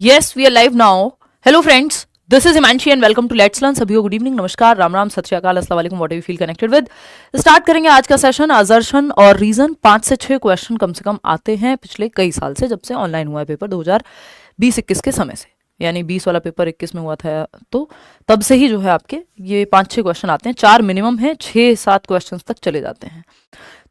Yes, we are live now. Hello friends, this is Himanshi and welcome to Let's Learn. सभी को good evening, नमस्कार, राम राम, सत श्री अकाल, अस्सलाम वालेकुम, what ever you feel connected with. Start करेंगे आज का सेशन। असर्शन और रीजन 5 से 6 क्वेश्चन कम से कम आते हैं पिछले कई साल से, जब से ऑनलाइन हुआ है पेपर 2020-21 के समय से, यानी 20 वाला पेपर 21 में हुआ था, तो तब से ही जो है आपके ये 5-6 क्वेश्चन आते हैं। 4 मिनिमम है, 6-7 क्वेश्चन तक चले जाते हैं।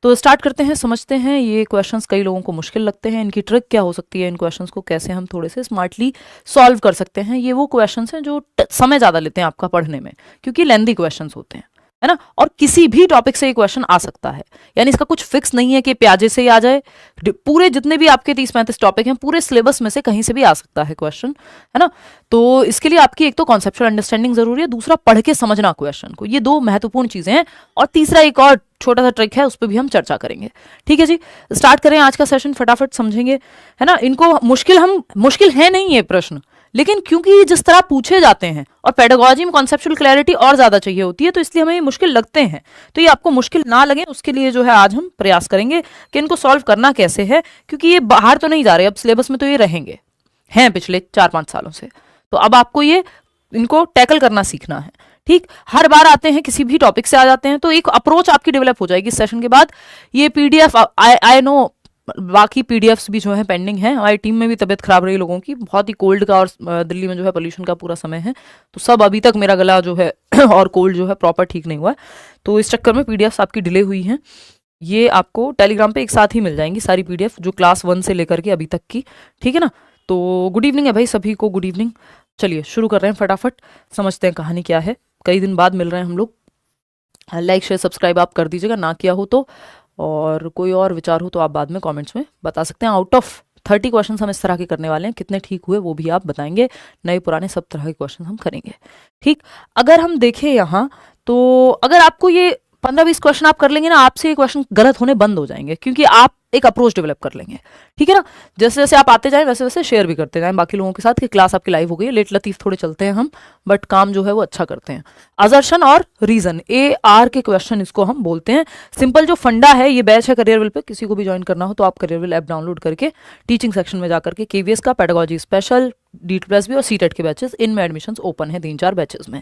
तो स्टार्ट करते हैं, समझते हैं ये क्वेश्चंस कई लोगों को मुश्किल लगते हैं, इनकी ट्रिक क्या हो सकती है, इन क्वेश्चंस को कैसे हम थोड़े से स्मार्टली सॉल्व कर सकते हैं। ये वो क्वेश्चंस हैं जो समय ज़्यादा लेते हैं आपका पढ़ने में, क्योंकि लेंदी क्वेश्चंस होते हैं, है ना। और किसी भी टॉपिक से ये क्वेश्चन आ सकता है, यानी इसका कुछ फिक्स नहीं है कि प्याजे से ही आ जाए। पूरे जितने भी आपके 30-35 टॉपिक हैं, पूरे सिलेबस में से कहीं से भी आ सकता है क्वेश्चन, है ना। तो इसके लिए आपकी एक तो कॉन्सेप्चुअल अंडरस्टैंडिंग जरूरी है, दूसरा पढ़ के समझना क्वेश्चन को, ये 2 महत्वपूर्ण चीजें हैं। और तीसरा एक और छोटा सा ट्रिक है, उस पर भी हम चर्चा करेंगे। ठीक है जी, स्टार्ट करें आज का सेशन, फटाफट समझेंगे, है ना। इनको मुश्किल है नहीं ये प्रश्न, लेकिन क्योंकि जिस तरह पूछे जाते हैं और पेडागोजी में कॉन्सेप्चुअल क्लैरिटी और ज्यादा चाहिए होती है, तो इसलिए हमें ये मुश्किल लगते हैं। तो ये आपको मुश्किल ना लगे, उसके लिए जो है आज हम प्रयास करेंगे कि इनको सॉल्व करना कैसे है, क्योंकि ये बाहर तो नहीं जा रहे, अब सिलेबस में तो ये रहेंगे, हैं पिछले 4-5 सालों से। तो अब आपको ये इनको टैकल करना सीखना है। ठीक, हर बार आते हैं, किसी भी टॉपिक से आ जाते हैं, तो एक अप्रोच आपकी डेवलप हो जाएगी इस सेशन के बाद। ये पीडीएफ आई नो, बाकी पीडीएफ्स भी जो है पेंडिंग है। हमारी टीम में भी तबीयत खराब रही लोगों की, बहुत ही कोल्ड का, और दिल्ली में जो है पोल्यूशन का पूरा समय है, तो सब अभी तक मेरा गला जो है और कोल्ड जो है प्रॉपर ठीक नहीं हुआ है, तो इस चक्कर में पीडीएफ्स आपकी डिले हुई हैं। ये आपको टेलीग्राम पे एक साथ ही मिल जाएंगी सारी पीडीएफ, जो क्लास 1 से लेकर के अभी तक की। ठीक है ना। तो गुड इवनिंग है भाई सभी को, गुड इवनिंग। चलिए शुरू कर रहे हैं, फटाफट समझते हैं कहानी क्या है। कई दिन बाद मिल रहे हैं हम लोग। लाइक शेयर सब्सक्राइब आप कर दीजिएगा, ना किया हो तो, और कोई और विचार हो तो आप बाद में कमेंट्स में बता सकते हैं। आउट ऑफ 30 क्वेश्चन हम इस तरह के करने वाले हैं, कितने ठीक हुए वो भी आप बताएंगे। नए पुराने सब तरह के क्वेश्चन हम करेंगे। ठीक, अगर हम देखें यहाँ, तो अगर आपको ये 15-20 क्वेश्चन आप कर लेंगे ना, आपसे ये क्वेश्चन गलत होने बंद हो जाएंगे, क्योंकि आप एक अप्रोच डेवलप कर लेंगे। ठीक है ना। जैसे जैसे आप आते जाएं, वैसे वैसे शेयर भी करते जाएं बाकी लोगों के साथ कि क्लास आपकी लाइव हो गई है। लेट लतीफ थोड़े चलते हैं हम, बट काम जो है वो अच्छा करते हैं। असर्शन और रीजन, AR के क्वेश्चन इसको हम बोलते हैं। सिंपल जो फंडा है, ये बैच है करियरविल पे, किसी को भी ज्वाइन करना हो तो आप करियरविल ऐप डाउनलोड करके टीचिंग सेक्शन में जाकर के KVS का, पेडागोजी स्पेशल, DTPS भी और CTET के बैचेस, इनमें एडमिशंस ओपन है 3-4 बैचेस में।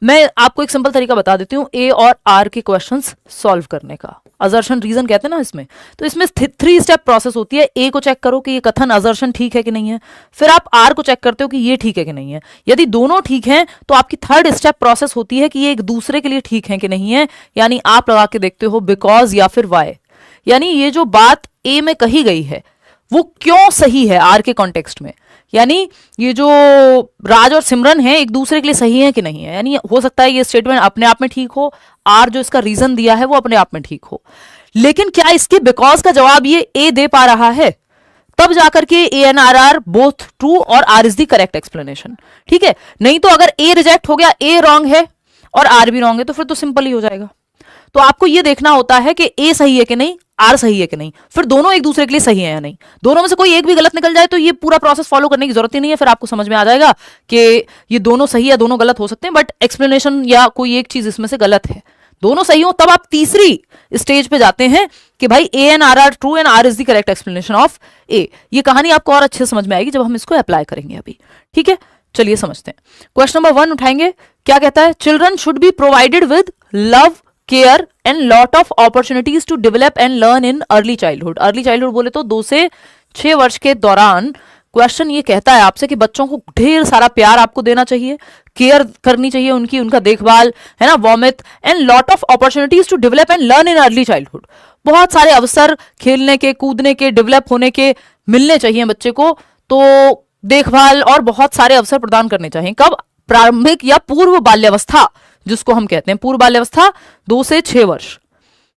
मैं आपको एक सिंपल तरीका बता देती हूँ A और R के क्वेश्चंस सॉल्व करने का। असर्शन रीजन कहते हैं ना इसमें, तो इसमें 3 स्टेप प्रोसेस होती है। A को चेक करो कि ये कथन असर्शन ठीक है कि नहीं है, फिर आप R को चेक करते हो कि ये ठीक है कि नहीं है। यदि दोनों ठीक हैं तो आपकी 3rd स्टेप प्रोसेस होती है कि ये एक दूसरे के लिए ठीक है कि नहीं है, यानी आप लगा के देखते हो बिकॉज या फिर वाई, यानी ये जो बात A में कही गई है वो क्यों सही है R के कॉन्टेक्स्ट में, यानी ये जो राज और सिमरन है एक दूसरे के लिए सही है कि नहीं है। यानी हो सकता है ये स्टेटमेंट अपने आप में ठीक हो, R जो इसका रीजन दिया है वो अपने आप में ठीक हो, लेकिन क्या इसके बिकॉज का जवाब ये A दे पा रहा है, तब जाकर के A and R both true और R is the correct explanation. ठीक है, नहीं तो अगर A रिजेक्ट हो गया, A रॉन्ग है और R भी रॉन्ग है, तो फिर तो सिंपल ही हो जाएगा। तो आपको ये देखना होता है कि A सही है कि नहीं, R सही है कि नहीं, फिर दोनों एक दूसरे के लिए सही है या नहीं। दोनों में से कोई एक भी गलत निकल जाए तो ये पूरा प्रोसेस फॉलो करने की जरूरत ही नहीं है, फिर आपको समझ में आ जाएगा कि ये दोनों सही या दोनों गलत हो सकते हैं, बट एक्सप्लेनेशन या कोई एक चीज इसमें से गलत है। दोनों सही हो तब आप तीसरी स्टेज पे जाते हैं कि भाई A and R are true and R is the correct explanation of A। ये कहानी आपको और अच्छे से समझ में आएगी जब हम इसको अप्लाई करेंगे अभी। ठीक है, चलिए समझते हैं। क्वेश्चन नंबर 1 उठाएंगे, क्या कहता है, children should be provided with love, care and lot of opportunities to develop and learn in early childhood. Early childhood बोले तो 2 से 6 वर्ष के दौरान क्वेश्चन ये कहता है आपसे कि बच्चों को ढेर सारा प्यार आपको देना चाहिए, केयर करनी चाहिए उनका देखभाल, है ना, warmth and lot of opportunities to develop and learn in early childhood. बहुत सारे अवसर खेलने के, कूदने के, डेवलप होने के मिलने चाहिए बच्चे को, तो देखभाल और बहुत सारे अवसर प्रदान करने चाहिए। कब, प्रारंभिक या पूर्व बाल्यावस्था जिसको हम कहते हैं, पूर्व बाल्यावस्था 2 से 6 वर्ष।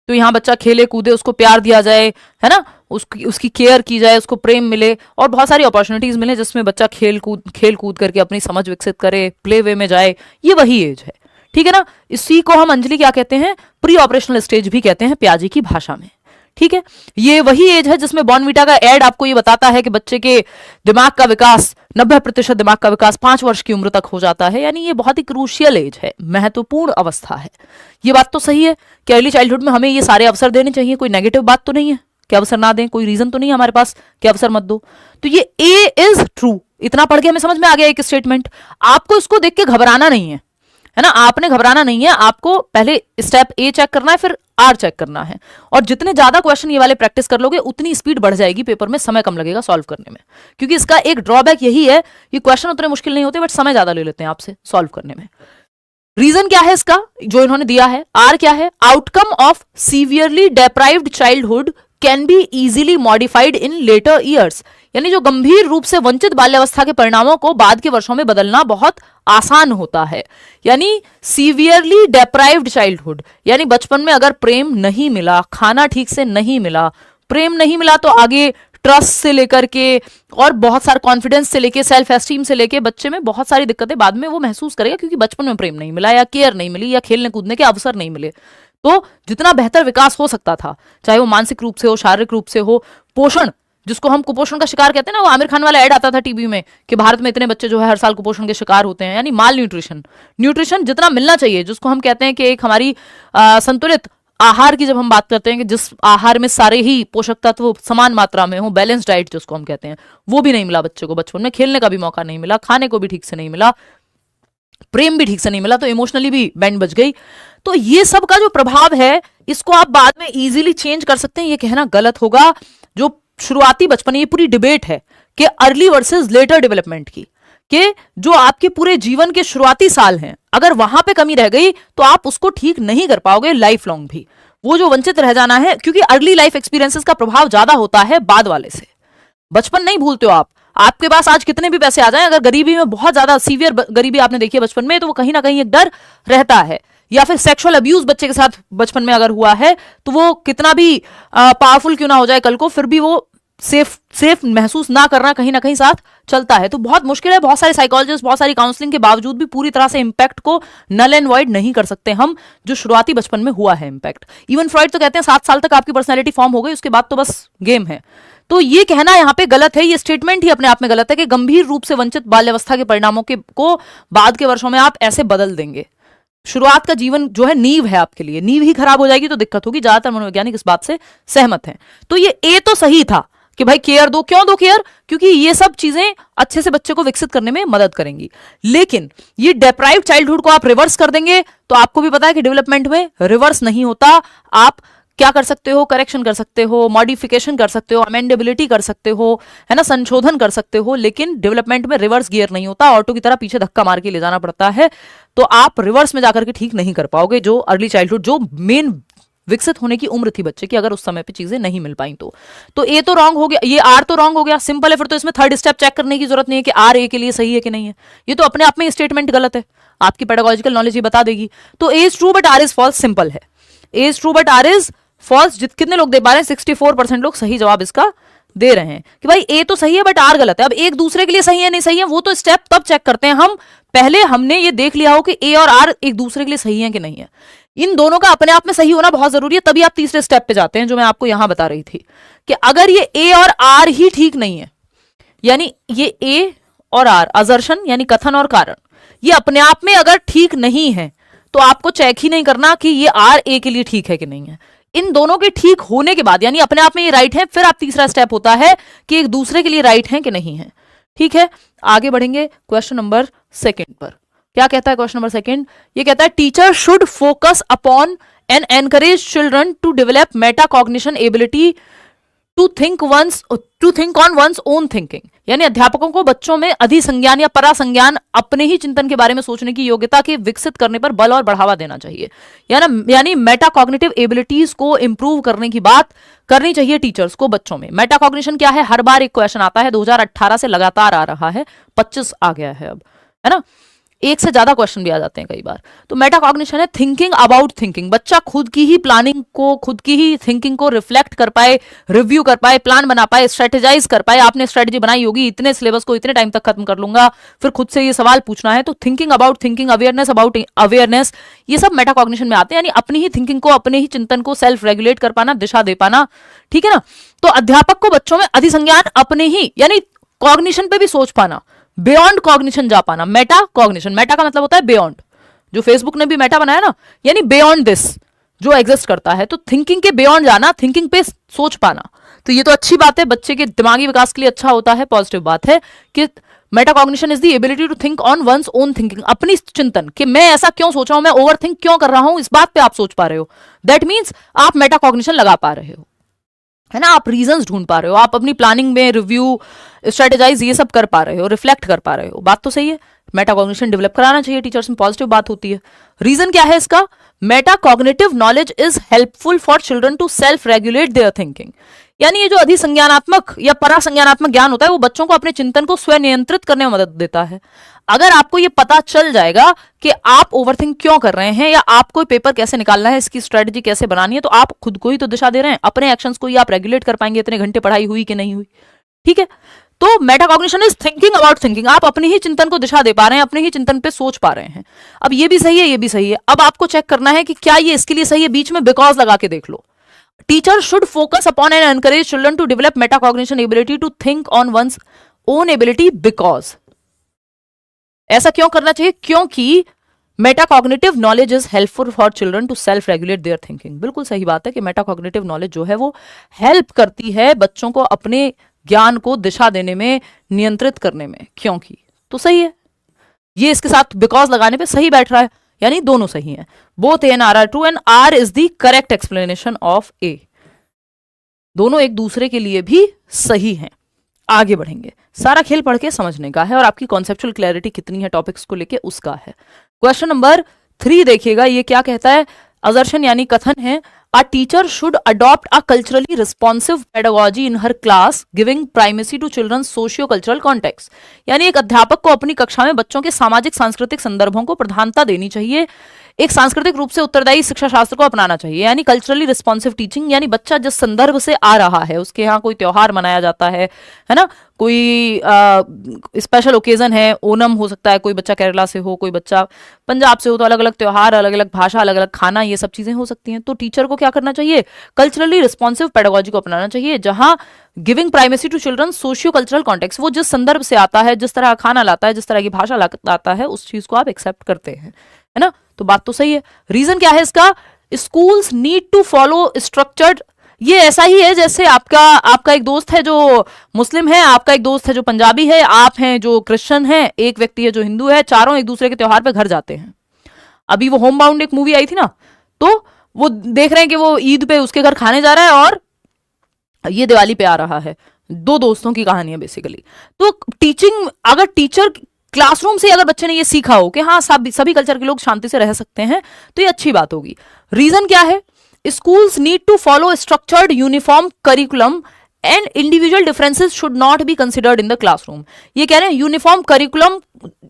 तो यहाँ बच्चा खेले कूदे, उसको प्यार दिया जाए, है ना, उसकी केयर की जाए, उसको प्रेम मिले और बहुत सारी अपॉर्चुनिटीज मिले जिसमें बच्चा खेल कूद करके अपनी समझ विकसित करे, प्ले वे में जाए, ये वही एज है। ठीक है ना। इसी को हम अंजलि क्या कहते हैं, प्री ऑपरेशनल स्टेज भी कहते हैं प्याजी की भाषा में। ठीक है, ये वही एज है जिसमें बॉर्नवीटा का एड आपको ये बताता है कि बच्चे के दिमाग का विकास 90% दिमाग का विकास 5 वर्ष की उम्र तक हो जाता है, यानी ये बहुत ही क्रूशियल एज है, महत्वपूर्ण अवस्था है। ये बात तो सही है कि अर्ली चाइल्डहुड में हमें ये सारे अवसर देने चाहिए, कोई नेगेटिव बात तो नहीं है कि अवसर ना दें, कोई रीजन तो नहीं है हमारे पास कि अवसर मत दो। तो ये ए इज ट्रू, इतना पढ़ के हमें समझ में आ गया एक स्टेटमेंट, आपको इसको देख के घबराना नहीं है ना, आपने घबराना नहीं है, आपको पहले स्टेप ए चेक करना है, फिर आर चेक करना है। और जितने ज्यादा क्वेश्चन ये वाले प्रैक्टिस कर लोगे उतनी स्पीड बढ़ जाएगी, पेपर में समय कम लगेगा सॉल्व करने में। क्योंकि इसका एक ड्रॉबैक यही है, ये क्वेश्चन उतने मुश्किल नहीं होते बट समय ज्यादा ले लेते हैं आपसे सॉल्व करने में। रीजन क्या है इसका जो इन्होंने दिया है, आर क्या है, outcome of severely deprived childhood can be easily modified in later years, यानी जो गंभीर रूप से वंचित बाल्यावस्था के परिणामों को बाद के वर्षों में बदलना बहुत आसान होता है। यानी सीवियरली डेप्राइव्ड चाइल्डहुड, यानी बचपन में अगर प्रेम नहीं मिला, खाना ठीक से नहीं मिला, प्रेम नहीं मिला तो आगे ट्रस्ट से लेकर के और बहुत सारे कॉन्फिडेंस से लेके सेल्फ एस्टीम से लेके बच्चे में बहुत सारी दिक्कतें बाद में वो महसूस करेगा, क्योंकि बचपन में प्रेम नहीं मिला या केयर नहीं मिली या खेलने कूदने के अवसर नहीं मिले। तो जितना बेहतर विकास हो सकता था, चाहे वो मानसिक रूप से हो, शारीरिक रूप से हो, पोषण जिसको हम कुपोषण का शिकार कहते हैं ना, वो आमिर खान वाला ऐड आता था टीवी में कि भारत में इतने बच्चे जो है हर साल कुपोषण के शिकार होते हैं, यानी माल न्यूट्रिशन, न्यूट्रिशन जितना मिलना चाहिए, जिसको हम कहते हैं कि एक हमारी संतुलित आहार की जब हम बात करते हैं कि जिस आहार में सारे ही पोषक तत्व समान मात्रा में हो, बैलेंस डाइट जिसको हम कहते हैं, वो भी नहीं मिला बच्चे को बचपन में, खेलने का भी मौका नहीं मिला, खाने को भी ठीक से नहीं मिला, प्रेम भी ठीक से नहीं मिला, तो इमोशनली भी बैंड बज गई। तो ये सब का जो प्रभाव है इसको आप बाद में इजीली चेंज कर सकते हैं, ये कहना गलत होगा। जो शुरुआती बचपन, ये पूरी डिबेट है कि अर्ली वर्सेस लेटर डेवलपमेंट की, कि जो आपके पूरे जीवन के शुरुआती साल हैं अगर वहां पे कमी रह गई तो आप उसको ठीक नहीं कर पाओगे लाइफ लॉन्ग भी, वो जो वंचित रह जाना है, क्योंकि अर्ली लाइफ एक्सपीरियंसेस का प्रभाव ज्यादा होता है बाद वाले से। बचपन नहीं भूलते हो आप, आपके पास आज कितने भी पैसे आ जाएं, अगर गरीबी में बहुत ज्यादा सीवियर गरीबी आपने देखी है बचपन में, तो वो कहीं ना कहीं एक डर रहता है। या फिर सेक्सुअल अब्यूज बच्चे के साथ बचपन में अगर हुआ है तो वो कितना भी पावरफुल क्यों ना हो जाए कल को, फिर भी वो सेफ महसूस ना करना कहीं ना कहीं साथ चलता है। तो बहुत मुश्किल है, बहुत सारे साइकोलॉजिस्ट, बहुत सारी काउंसलिंग के बावजूद भी पूरी तरह से इंपैक्ट को नल एंड वॉइड नहीं कर सकते हम, जो शुरुआती बचपन में हुआ है इंपैक्ट। इवन फ्रॉइड तो कहते हैं 7 साल तक आपकी पर्सनैलिटी फॉर्म हो गई, उसके बाद तो बस गेम है। तो ये कहना यहाँ पे गलत है, ये स्टेटमेंट ही अपने आप में गलत है कि गंभीर रूप से वंचित बाल्यावस्था के परिणामों को बाद के वर्षों में आप ऐसे बदल देंगे। शुरुआत का जीवन जो है नींव है आपके लिए, नींव ही खराब हो जाएगी तो दिक्कत होगी। ज्यादातर मनोवैज्ञानिक इस बात से सहमत हैं। तो ये ए तो सही था कि भाई केयर दो, क्यों दो केयर, क्योंकि ये सब चीजें अच्छे से बच्चे को विकसित करने में मदद करेंगी। लेकिन ये डेप्राइव चाइल्डहुड को आप रिवर्स कर देंगे तो आपको भी पता है कि डेवलपमेंट में रिवर्स नहीं होता। आप क्या कर सकते हो, करेक्शन कर सकते हो, मॉडिफिकेशन कर सकते हो, अमेंडेबिलिटी कर सकते हो, है ना, संशोधन कर सकते हो, लेकिन डेवलपमेंट में रिवर्स गियर नहीं होता, ऑटो की तरह पीछे धक्का मार के ले जाना पड़ता है। तो आप रिवर्स में जाकर के ठीक नहीं कर पाओगे जो अर्ली चाइल्डहुड, जो मेन विकसित होने की उम्र थी बच्चे की, अगर उस समय पे चीजें नहीं मिल पाई तो ए तो रॉन्ग हो गया, ये आर तो रॉन्ग हो गया, सिंपल है। फिर तो इसमें थर्ड स्टेप चेक करने की जरूरत नहीं है कि आर ए के लिए सही है कि नहीं है, ये तो अपने आप में स्टेटमेंट गलत है, आपकी पेडागोजिकल नॉलेज ये बता देगी। तो A is true but R is false, simple है, A is true but R is false. कितने लोग दे पा रहे हैं, 64% लोग सही जवाब इसका दे रहे हैं कि भाई ए तो सही है बट आर गलत है। अब एक दूसरे के लिए सही है नहीं सही है वो तो स्टेप तब चेक करते हैं हम, पहले हमने ये देख लिया हो कि ए और आर एक दूसरे के लिए सही है कि नहीं है। इन दोनों का अपने आप में सही होना बहुत जरूरी है, तभी आप तीसरे स्टेप पे जाते हैं जो मैं आपको यहां बता रही थी कि अगर ये ए और आर ही ठीक नहीं है, यानी ये ए और आर असर्शन यानी कथन और कारण, ये अपने आप में अगर ठीक नहीं है तो आपको चेक ही नहीं करना कि ये आर ए के लिए ठीक है कि नहीं है। इन दोनों के ठीक होने के बाद, यानी अपने आप में ये राइट है, फिर आप तीसरा स्टेप होता है कि एक दूसरे के लिए राइट है कि नहीं है। ठीक है, आगे बढ़ेंगे क्वेश्चन नंबर 2 पर। क्या कहता है क्वेश्चन नंबर 2? ये कहता है teacher should focus upon and encourage children to develop metacognition ability to think on one's own thinking, यानी अध्यापकों को बच्चों में अधिसंज्ञान या परासंज्ञान अपने ही चिंतन के बारे में सोचने की योग्यता के विकसित करने पर बल और बढ़ावा देना चाहिए। यानी मेटा कॉग्निटिव एबिलिटीज को इंप्रूव करने की बात करनी चाहिए टीचर्स को बच्चों में। मेटा कॉग्निशन क्या है, हर बार एक क्वेश्चन आता है, 2018 से लगातार आ रहा है, 25 आ गया है अब, है ना, एक से ज्यादा क्वेश्चन भी आ जाते हैं कई बार। तो मेटा कॉग्निशन है थिंकिंग अबाउट थिंकिंग, बच्चा खुद की ही प्लानिंग को, खुद की ही थिंकिंग को रिफ्लेक्ट कर पाए, रिव्यू कर पाए, प्लान बना पाए, स्ट्रेटेजाइज कर पाए। आपने स्ट्रेटेजी बनाई होगी, इतने सिलेबस को इतने टाइम तक खत्म कर लूंगा, फिर खुद से ये सवाल पूछना है। तो thinking about thinking, awareness about awareness, ये सब मेटा कॉग्निशन में आते हैं, यानी अपनी ही थिंकिंग को, अपने ही चिंतन को सेल्फ रेगुलेट कर पाना, दिशा दे पाना। ठीक है ना। तो अध्यापक को बच्चों में अधिसंज्ञान अपने ही, यानी कॉग्निशन पे भी सोच पाना, बियॉन्ड कॉग्निशन जा पाना, मेटा कॉग्निशन, मेटा का मतलब होता है बियॉन्ड, जो फेसबुक ने भी मेटा बनाया ना, यानी बियॉन्ड दिस जो एग्जिस्ट करता है। तो थिंकिंग के बियॉन्ड जाना, थिंकिंग पे सोच पाना, तो ये तो अच्छी बात है, बच्चे के दिमागी विकास के लिए अच्छा होता है, पॉजिटिव बात है कि metacognition is the ability to think on one's own thinking, अपनी चिंतन कि मैं ऐसा क्यों सोच रहा हूं, मैं ओवर थिंक क्यों कर रहा हूं, इस बात पे आप सोच पा रहे हो। दैट मीन्स आप मेटाकॉग्निशन लगा पा रहे हो, है ना, आप रीजंस ढूंढ पा रहे हो, आप अपनी प्लानिंग में रिव्यू स्ट्रेटेजाइज ये सब कर पा रहे हो, रिफ्लेक्ट कर पा रहे हो। बात तो सही है, मेटाकॉग्निशन डेवलप कराना चाहिए टीचर्स में, पॉजिटिव बात होती है। रीजन क्या है इसका? Metacognitive knowledge is helpful for children to self regulate their thinking. यानी ये जो अधिसंज्ञानात्मक या परासंज्ञानात्मक ज्ञान होता है वो बच्चों को अपने चिंतन को स्वयं नियंत्रित करने में मदद देता है। अगर आपको ये पता चल जाएगा कि आप ओवरथिंक क्यों कर रहे हैं या आपको पेपर कैसे निकालना है, इसकी स्ट्रेटजी कैसे बनानी है, तो आप खुद को ही तो दिशा दे रहे हैं, अपने एक्शंस को ही आप रेगुलेट कर पाएंगे, इतने घंटे पढ़ाई हुई कि नहीं हुई। ठीक है, तो metacognition is thinking about thinking, आप अपने ही चिंतन को दिशा दे पा रहे हैं, अपने ही चिंतन पे सोच पा रहे हैं। अब ये भी सही है, ये भी सही है, अब आपको चेक करना है कि क्या ये इसके लिए सही है, बीच में बिकॉज लगा के देख लो। Teacher should focus upon and encourage children to develop metacognition ability to think on one's own ability because. ऐसा क्यों करना चाहिए? क्योंकि metacognitive knowledge is helpful for children to self regulate their thinking. बिल्कुल सही बात है कि मेटाकॉग्निटिव नॉलेज जो है वो हेल्प करती है बच्चों को अपने ज्ञान को दिशा देने में, नियंत्रित करने में। क्योंकि तो सही है, ये इसके साथ बिकॉज लगाने पे सही बैठ रहा है, यानी दोनों सही हैं। Both A and R are true and R is the correct explanation of A. दोनों एक दूसरे के लिए भी सही हैं। आगे बढ़ेंगे, सारा खेल पढ़ के समझने का है और आपकी कॉन्सेप्चुअल क्लैरिटी कितनी है टॉपिक्स को लेके उसका है। क्वेश्चन नंबर 3 देखिएगा, ये क्या कहता है? असर्शन यानी कथन है, a teacher should adopt a culturally responsive pedagogy in her class giving primacy to children socio cultural context. यानी एक अध्यापक को अपनी कक्षा में बच्चों के सामाजिक सांस्कृतिक संदर्भों को प्रधानता देनी चाहिए, एक सांस्कृतिक रूप से उत्तरदायी शिक्षा शास्त्र को अपनाना चाहिए। यानी कल्चरली रिस्पॉन्सिव टीचिंग, यानी बच्चा जिस संदर्भ से आ रहा है, उसके यहाँ कोई त्योहार मनाया जाता है ना, कोई स्पेशल ओकेजन है, ओनम हो सकता है, कोई बच्चा केरला से हो, कोई बच्चा पंजाब से हो, तो अलग अलग त्योहार, अलग अलग भाषा, अलग अलग खाना, ये सब चीजें हो सकती हैं। तो टीचर को क्या करना चाहिए? कल्चरली रिस्पॉन्सिव पेडागोजी को अपनाना चाहिए, जहां giving primacy to children socio cultural context, वो जिस संदर्भ से आता है, जिस तरह खाना लाता है, जिस तरह की भाषा लाता है, उस चीज को आप एक्सेप्ट करते हैं, है ना। तो बात तो सही है। रीजन क्या है इसका? Schools need to follow structured. ये ऐसा ही है जैसे आपका एक दोस्त है जो मुस्लिम है, आपका एक दोस्त है जो पंजाबी है, आप हैं जो क्रिश्चियन है, एक व्यक्ति है जो हिंदू है, चारों एक दूसरे के त्योहार पे घर जाते हैं। अभी वो होम बाउंड एक मूवी आई थी ना, तो वो देख रहे हैं कि वो ईद पे उसके घर खाने जा रहा है और ये दिवाली पे आ रहा है। दो दोस्तों की कहानी है बेसिकली। तो टीचिंग, अगर टीचर क्लासरूम से अगर बच्चे ने ये सीखा हो कि हाँ सभी कल्चर के लोग शांति से रह सकते हैं, तो ये अच्छी बात होगी। रीजन क्या है? Schools need to follow structured uniform curriculum and individual differences should not be considered in the classroom. ये कह रहे हैं यूनिफॉर्म करिकुलम,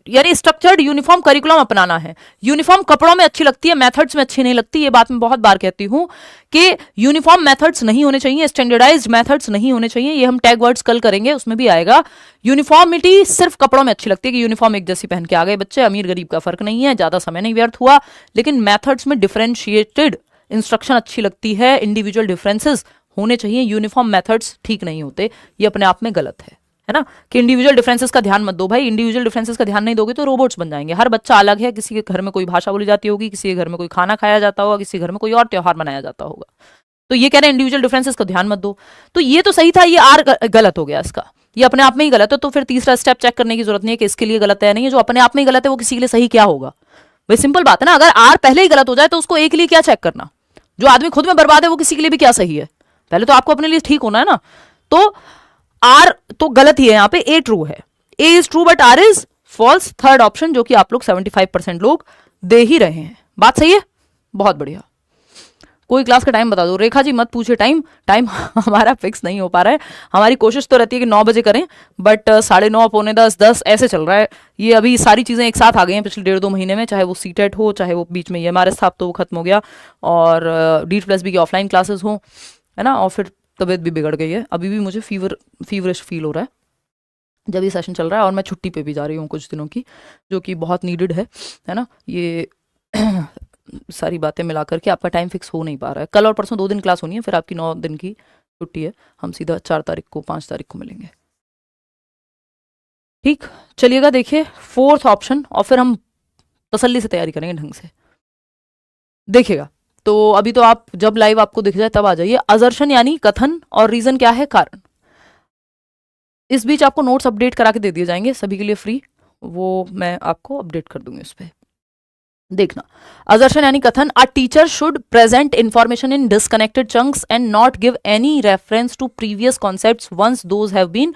यानी स्ट्रक्चर्ड यूनिफॉर्म करिकुलम अपनाना है। यूनिफॉर्म कपड़ों में अच्छी लगती है, मेथड्स में अच्छी नहीं लगती। ये बात मैं बहुत बार कहती हूं कि यूनिफॉर्म मेथड्स नहीं होने चाहिए, स्टैंडर्डाइज्ड मेथड्स नहीं होने चाहिए। ये हम टैग वर्ड्स कल करेंगे, उसमें भी आएगा। यूनिफॉर्मिटी सिर्फ कपड़ों में अच्छी लगती है कि यूनिफॉर्म एक जैसी पहन के आ गए बच्चे, अमीर गरीब का फर्क नहीं है, ज्यादा समय नहीं व्यर्थ हुआ। लेकिन मेथड्स में डिफरेंशिएटेड इंस्ट्रक्शन अच्छी लगती है, इंडिविजुअल डिफरेंसेस होने चाहिए। यूनिफॉर्म मेथड्स ठीक नहीं होते, ये अपने आप में गलत है ना। कि इंडिविजुअल डिफरेंसेस का ध्यान मत दो भाई, इंडिविजुअल डिफरेंसेस का ध्यान नहीं दोगे तो रोबोट्स बन जाएंगे। हर बच्चा अलग है, किसी के घर में कोई भाषा बोली जाती होगी, किसी के घर में कोई खाना खाया जाता होगा, किसी घर में कोई और त्योहार मनाया जाता होगा। तो ये कह रहे हैं इंडिविजुअल डिफरेंसेस का ध्यान मत दो। तो ये तो सही था, ये आर गलत हो गया इसका, ये अपने आप में ही गलत है। तो फिर तीसरा स्टेप चेक करने की जरूरत नहीं है कि इसके लिए गलत है नहीं है, जो अपने आप में ही गलत है वो किसी के लिए सही क्या होगा? भाई सिंपल बात है ना, अगर आर पहले ही गलत हो जाए तो उसको एक के लिए क्या चेक करना? जो आदमी खुद में बर्बाद है वो किसी के लिए भी क्या सही है? पहले तो आपको अपने लिए ठीक होना है ना। तो आर तो गलत ही है, यहाँ पे ए ट्रू है। A is true but R is false, third option, जो कि आप लोग 75% लोग दे ही रहे हैं। बात सही है, बहुत बढ़िया। कोई क्लास का टाइम बता दो। रेखा जी मत पूछे टाइम हमारा फिक्स नहीं हो पा रहा है। हमारी कोशिश तो रहती है कि 9 बजे करें, बट 9:30, 9:45, 10 ऐसे चल रहा है। ये अभी सारी चीज़ें एक साथ आ गई हैं पिछले 1.5-2 महीने में, चाहे वो सीटेट हो, चाहे वो बीच में ये हमारे साथ तो वो खत्म हो गया, और DEET+B की ऑफलाइन क्लासेस हो, है ना। और फिर तबीयत भी बिगड़ गई है, अभी भी मुझे फीवरिश फील हो रहा है जब ये सेशन चल रहा है, और मैं छुट्टी पे भी जा रही हूँ कुछ दिनों की, जो कि बहुत नीडेड है ना। ये सारी बातें मिलाकर के आपका टाइम फिक्स हो नहीं पा रहा है। कल और परसों 2 दिन क्लास होनी है, फिर आपकी 9 दिन की छुट्टी है। हम सीधा 4 तारीख को 5 तारीख को मिलेंगे। ठीक, चलिएगा देखिए 4th ऑप्शन, और फिर हम तसल्ली से तैयारी करेंगे ढंग से। देखिएगा, तो अभी तो आप जब लाइव आपको दिख जाए तब आ जाइए। असर्शन यानी कथन, और रीजन क्या है? कारण। इस बीच आपको नोट्स अपडेट करा के दे दिए जाएंगे सभी के लिए फ्री, वो मैं आपको अपडेट कर दूंगी उस पर। देखना, असर्शन यानी कथन, a teacher should present information in disconnected chunks and not give any reference to previous concepts once those have been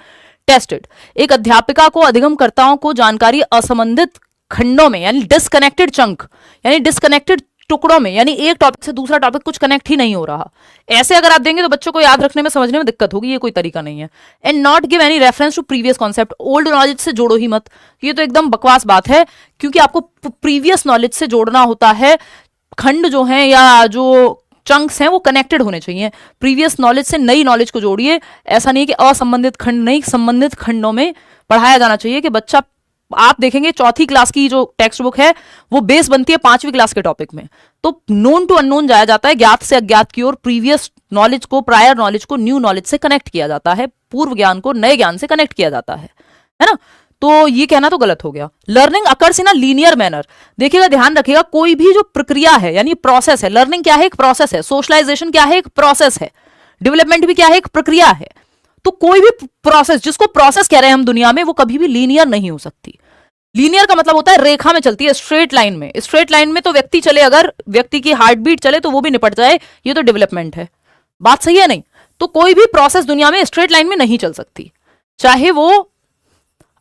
tested. एक अध्यापिका को अधिगमकर्ताओं को जानकारी असंबंधित खंडों में यानी डिस्कनेक्टेड चंक यानी डिस्कनेक्टेड टुकड़ों में, यानी एक टॉपिक से दूसरा टॉपिक कुछ कनेक्ट ही नहीं हो रहा, ऐसे अगर आप देंगे तो बच्चों को याद रखने में समझने में दिक्कत होगी, ये कोई तरीका नहीं है। And not give any reference to previous concept, old knowledge से जोड़ो ही मत, ये तो एकदम बकवास बात है, क्योंकि आपको प्रीवियस नॉलेज से जोड़ना होता है। खंड जो है या जो चंक्स हैं वो कनेक्टेड होने चाहिए, प्रीवियस नॉलेज से नई नॉलेज को जोड़िए। ऐसा नहीं कि असंबंधित खंड नहीं, संबंधित खंडों में पढ़ाया जाना चाहिए कि बच्चा, आप देखेंगे चौथी क्लास की जो टेक्स्ट बुक है वो बेस बनती है 5वीं क्लास के टॉपिक में, तो नोन टू अननोन जाया जाता है, ज्ञात से अज्ञात की ओर, प्रीवियस नॉलेज को, प्रायर नॉलेज को न्यू नॉलेज से कनेक्ट किया जाता है, पूर्व ज्ञान को नए ज्ञान से कनेक्ट किया जाता है ना। तो ये कहना तो गलत हो गया। Learning occurs in a linear manner, देखिएगा ध्यान रखिएगा, कोई भी जो प्रक्रिया है यानी प्रोसेस है, लर्निंग क्या है, एक प्रोसेस है, सोशलाइजेशन क्या है, एक प्रोसेस है, डेवलपमेंट भी क्या है, एक प्रक्रिया है। तो कोई भी प्रोसेस, जिसको प्रोसेस कह रहे हैं हम दुनिया में, वो कभी भी लीनियर नहीं हो सकती। लीनियर का मतलब होता है रेखा में चलती है, स्ट्रेट लाइन में। स्ट्रेट लाइन में तो व्यक्ति चले, अगर व्यक्ति की हार्ट बीट चले तो वो भी निपट जाए, ये तो डेवलपमेंट है। बात सही है नहीं? तो कोई भी प्रोसेस दुनिया में स्ट्रेट लाइन में नहीं चल सकती, चाहे वो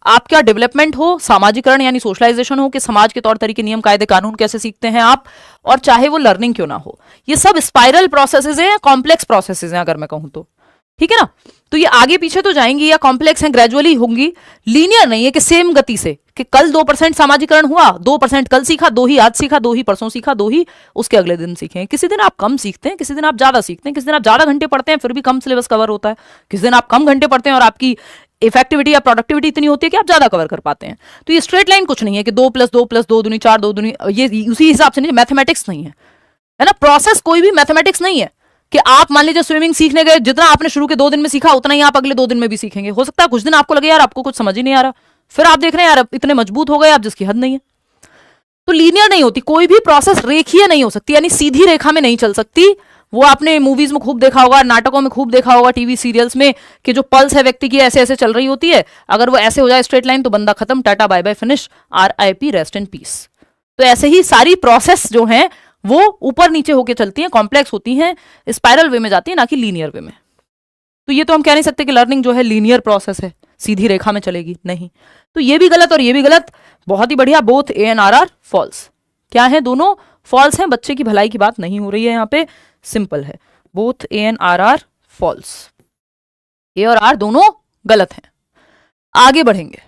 आपका डेवलपमेंट हो, सामाजिकरण यानी सोशलाइजेशन हो कि समाज के तौर तरीके, नियम, कायदे, कानून कैसे सीखते हैं आप, और चाहे वो लर्निंग क्यों ना हो। ये सब स्पाइरल प्रोसेसेस हैं, कॉम्प्लेक्स प्रोसेसेस हैं अगर मैं कहूं तो, ठीक है ना। तो ये आगे पीछे तो जाएंगी या कॉम्प्लेक्स हैं, ग्रेजुअली होंगी, लीनियर नहीं है कि सेम गति से, कि कल 2% सामाजिकरण हुआ, 2% कल सीखा, 2 ही आज सीखा, 2 ही परसों सीखा, 2 ही उसके अगले दिन सीखे। किसी दिन आप कम सीखते हैं, किसी दिन आप ज्यादा सीखते हैं, किसी दिन आप ज्यादा घंटे पढ़ते हैं फिर भी कम सिलेबस कवर होता है, किसी दिन आप कम घंटे पढ़ते हैं और आपकी इफेक्टिविटी या प्रोडक्टिविटी इतनी होती है कि आप ज्यादा कवर कर पाते हैं। तो ये स्ट्रेट लाइन कुछ नहीं है कि 2 + 2 + 2 दूनी 4, 2 दूनी, ये उसी हिसाब से नहीं, मैथमेटिक्स नहीं है ना। प्रोसेस कोई भी मैथमेटिक्स नहीं है कि आप मान लीजिए स्विमिंग सीखने गए, जितना आपने शुरू के 2 दिन में सीखा उतना ही आप अगले 2 दिन में भी सीखेंगे। हो सकता है कुछ दिन आपको लगे यार आपको कुछ समझ ही नहीं आ रहा, फिर आप देख रहे हैं यार इतने मजबूत हो गए आप जिसकी हद नहीं है। तो लीनियर नहीं होती कोई भी प्रोसेस, रेखीय नहीं हो सकती, यानी सीधी रेखा में नहीं चल सकती। वो आपने मूवीज में खूब देखा होगा, नाटकों में खूब देखा होगा, टीवी सीरियल्स में, कि जो पल्स है व्यक्ति की ऐसे ऐसे चल रही होती है, अगर वो ऐसे हो जाए स्ट्रेट लाइन तो बंदा खत्म, tata bye bye finish, RIP rest in peace. तो ऐसे ही सारी प्रोसेस जो हैं वो ऊपर नीचे होके चलती हैं, कॉम्प्लेक्स होती हैं, स्पाइरल वे में जाती है, ना कि लीनियर वे में। तो ये तो हम कह नहीं सकते कि लर्निंग जो है लीनियर प्रोसेस है, सीधी रेखा में चलेगी, नहीं। तो ये भी गलत और ये भी गलत। बहुत ही बढ़िया, both A and R are false. क्या है? दोनों फॉल्स हैं, बच्चे की भलाई की बात नहीं हो रही है यहाँ पे, सिंपल है, both A and R are false, A और R दोनों गलत हैं। आगे बढ़ेंगे,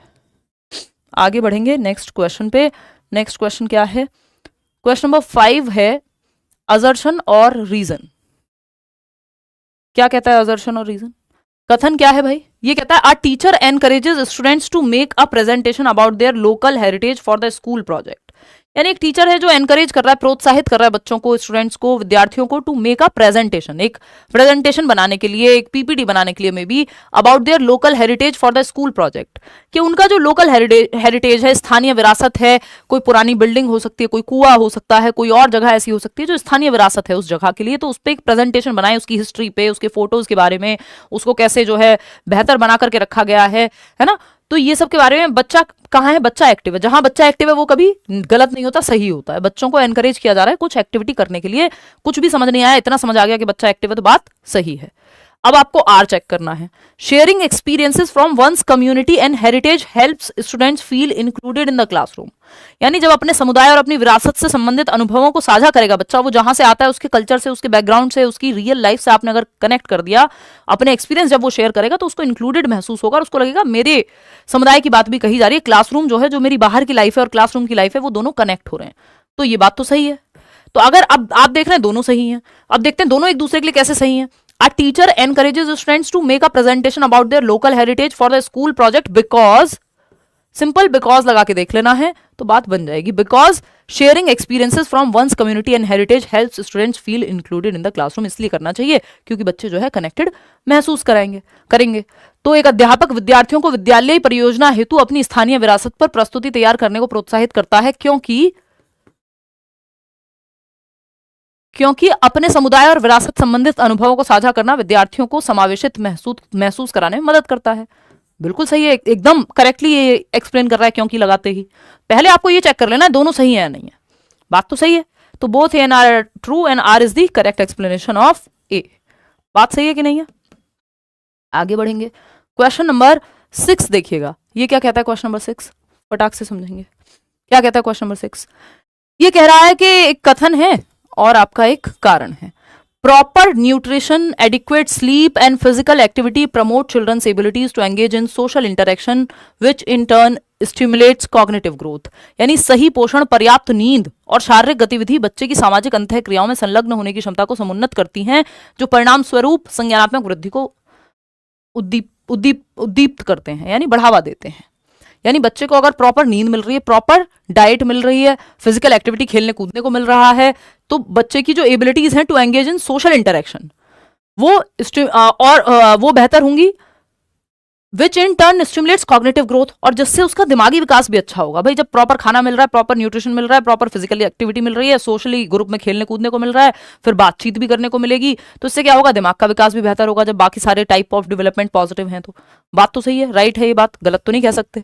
आगे बढ़ेंगे नेक्स्ट क्वेश्चन पे। नेक्स्ट क्वेश्चन क्या है? क्वेश्चन नंबर 5 है असर्शन और रीजन। क्या कहता है असर्शन और रीजन? कथन क्या है भाई? ये कहता है, a teacher encourages students to make a presentation about their local heritage for the school project. यानी एक टीचर है जो एनकरेज कर रहा है, प्रोत्साहित कर रहा है बच्चों को, स्टूडेंट्स को, विद्यार्थियों को, टू मेक अ प्रेजेंटेशन, एक प्रेजेंटेशन बनाने के लिए, एक PPT बनाने के लिए, may be about their local heritage for the school project, कि उनका जो लोकल हेरिटेज है, स्थानीय विरासत है, कोई पुरानी बिल्डिंग हो सकती है, कोई कुआं हो सकता है, कोई और जगह ऐसी हो सकती है जो स्थानीय विरासत है उस जगह के लिए, तो उस पर एक प्रेजेंटेशन बनाए, उसकी हिस्ट्री पे, उसके फोटोज के बारे में, उसको कैसे जो है बेहतर बना करके रखा गया है ना। तो ये सब के बारे में, बच्चा कहाँ है? बच्चा एक्टिव है, जहां बच्चा एक्टिव है वो कभी गलत नहीं होता, सही होता है। बच्चों को एनकरेज किया जा रहा है कुछ एक्टिविटी करने के लिए, कुछ भी समझ नहीं आया, इतना समझ आ गया कि बच्चा एक्टिव है तो बात सही है। अब आपको R चेक करना है। Sharing experiences from one's community and heritage helps students feel included in the classroom. यानी जब अपने समुदाय और अपनी विरासत से संबंधित अनुभवों को साझा करेगा बच्चा, वो जहां से आता है, उसके कल्चर से, उसके बैकग्राउंड से, उसकी रियल लाइफ से आपने अगर कनेक्ट कर दिया, अपने एक्सपीरियंस जब वो शेयर करेगा तो उसको इंक्लूडेड महसूस होगा और उसको लगेगा मेरे समुदाय की बात भी कही जा रही है, क्लासरूम जो है, जो मेरी बाहर की लाइफ है और क्लासरूम की लाइफ है, वो दोनों कनेक्ट हो रहे हैं। तो ये बात तो सही है। तो अगर अब आप देख रहे हैं दोनों सही हैं, अब देखते हैं दोनों एक दूसरे के लिए कैसे सही हैं। A teacher encourages students to make a presentation about their local heritage for the school project because, simple because लगा के देख लेना है तो बात बन जाएगी, because sharing experiences from one's community and heritage helps students feel included in the classroom. इसलिए करना चाहिए क्योंकि बच्चे जो है कनेक्टेड महसूस करेंगे। तो एक अध्यापक विद्यार्थियों को विद्यालय परियोजना हेतु अपनी स्थानीय विरासत पर प्रस्तुति तैयार करने को प्रोत्साहित करता है, क्योंकि अपने समुदाय और विरासत संबंधित अनुभवों को साझा करना विद्यार्थियों को समावेशित महसूस कराने में मदद करता है। बिल्कुल सही है, एकदम करेक्टली ये एक्सप्लेन कर रहा है क्योंकि लगाते ही। पहले आपको ये चेक कर लेना है दोनों सही है या नहीं है। बात तो सही है, तो both A and R true and R is the correct explanation of A. बात सही है कि नहीं है? आगे बढ़ेंगे। क्वेश्चन नंबर 6 देखिएगा, ये क्या कहता है क्वेश्चन नंबर 6, फटाक से समझेंगे क्या कहता है क्वेश्चन नंबर 6। ये कह रहा है कि एक कथन है और आपका एक कारण है। Proper nutrition, adequate sleep and physical activity promote children's abilities to engage in social interaction which in turn stimulates cognitive growth. यानी सही पोषण, पर्याप्त नींद और शारीरिक गतिविधि बच्चे की सामाजिक अंतः क्रियाओं में संलग्न होने की क्षमता को समुन्नत करती हैं, जो परिणाम स्वरूप संज्ञानात्मक वृद्धि को उद्दीप्त करते हैं, यानी बढ़ावा देते हैं। यानी बच्चे को अगर प्रॉपर नींद मिल रही है, प्रॉपर डाइट मिल रही है, फिजिकल एक्टिविटी खेलने कूदने को मिल रहा है, तो बच्चे की जो एबिलिटीज हैं to engage in social interaction वो बेहतर होंगी, which in turn stimulates cognitive growth, और जिससे उसका दिमागी विकास भी अच्छा होगा। भाई जब प्रॉपर खाना मिल रहा है, प्रॉपर न्यूट्रिशन मिल रहा है, प्रॉपर फिजिकल एक्टिविटी मिल रही है, सोशली ग्रुप में खेलने कूदने को मिल रहा है, फिर बातचीत भी करने को मिलेगी, तो इससे क्या होगा, दिमाग का विकास भी बेहतर होगा। जब बाकी सारे टाइप ऑफ डेवलपमेंट पॉजिटिव हैं तो बात तो सही है, राइट है, ये बात गलत तो नहीं कह सकते।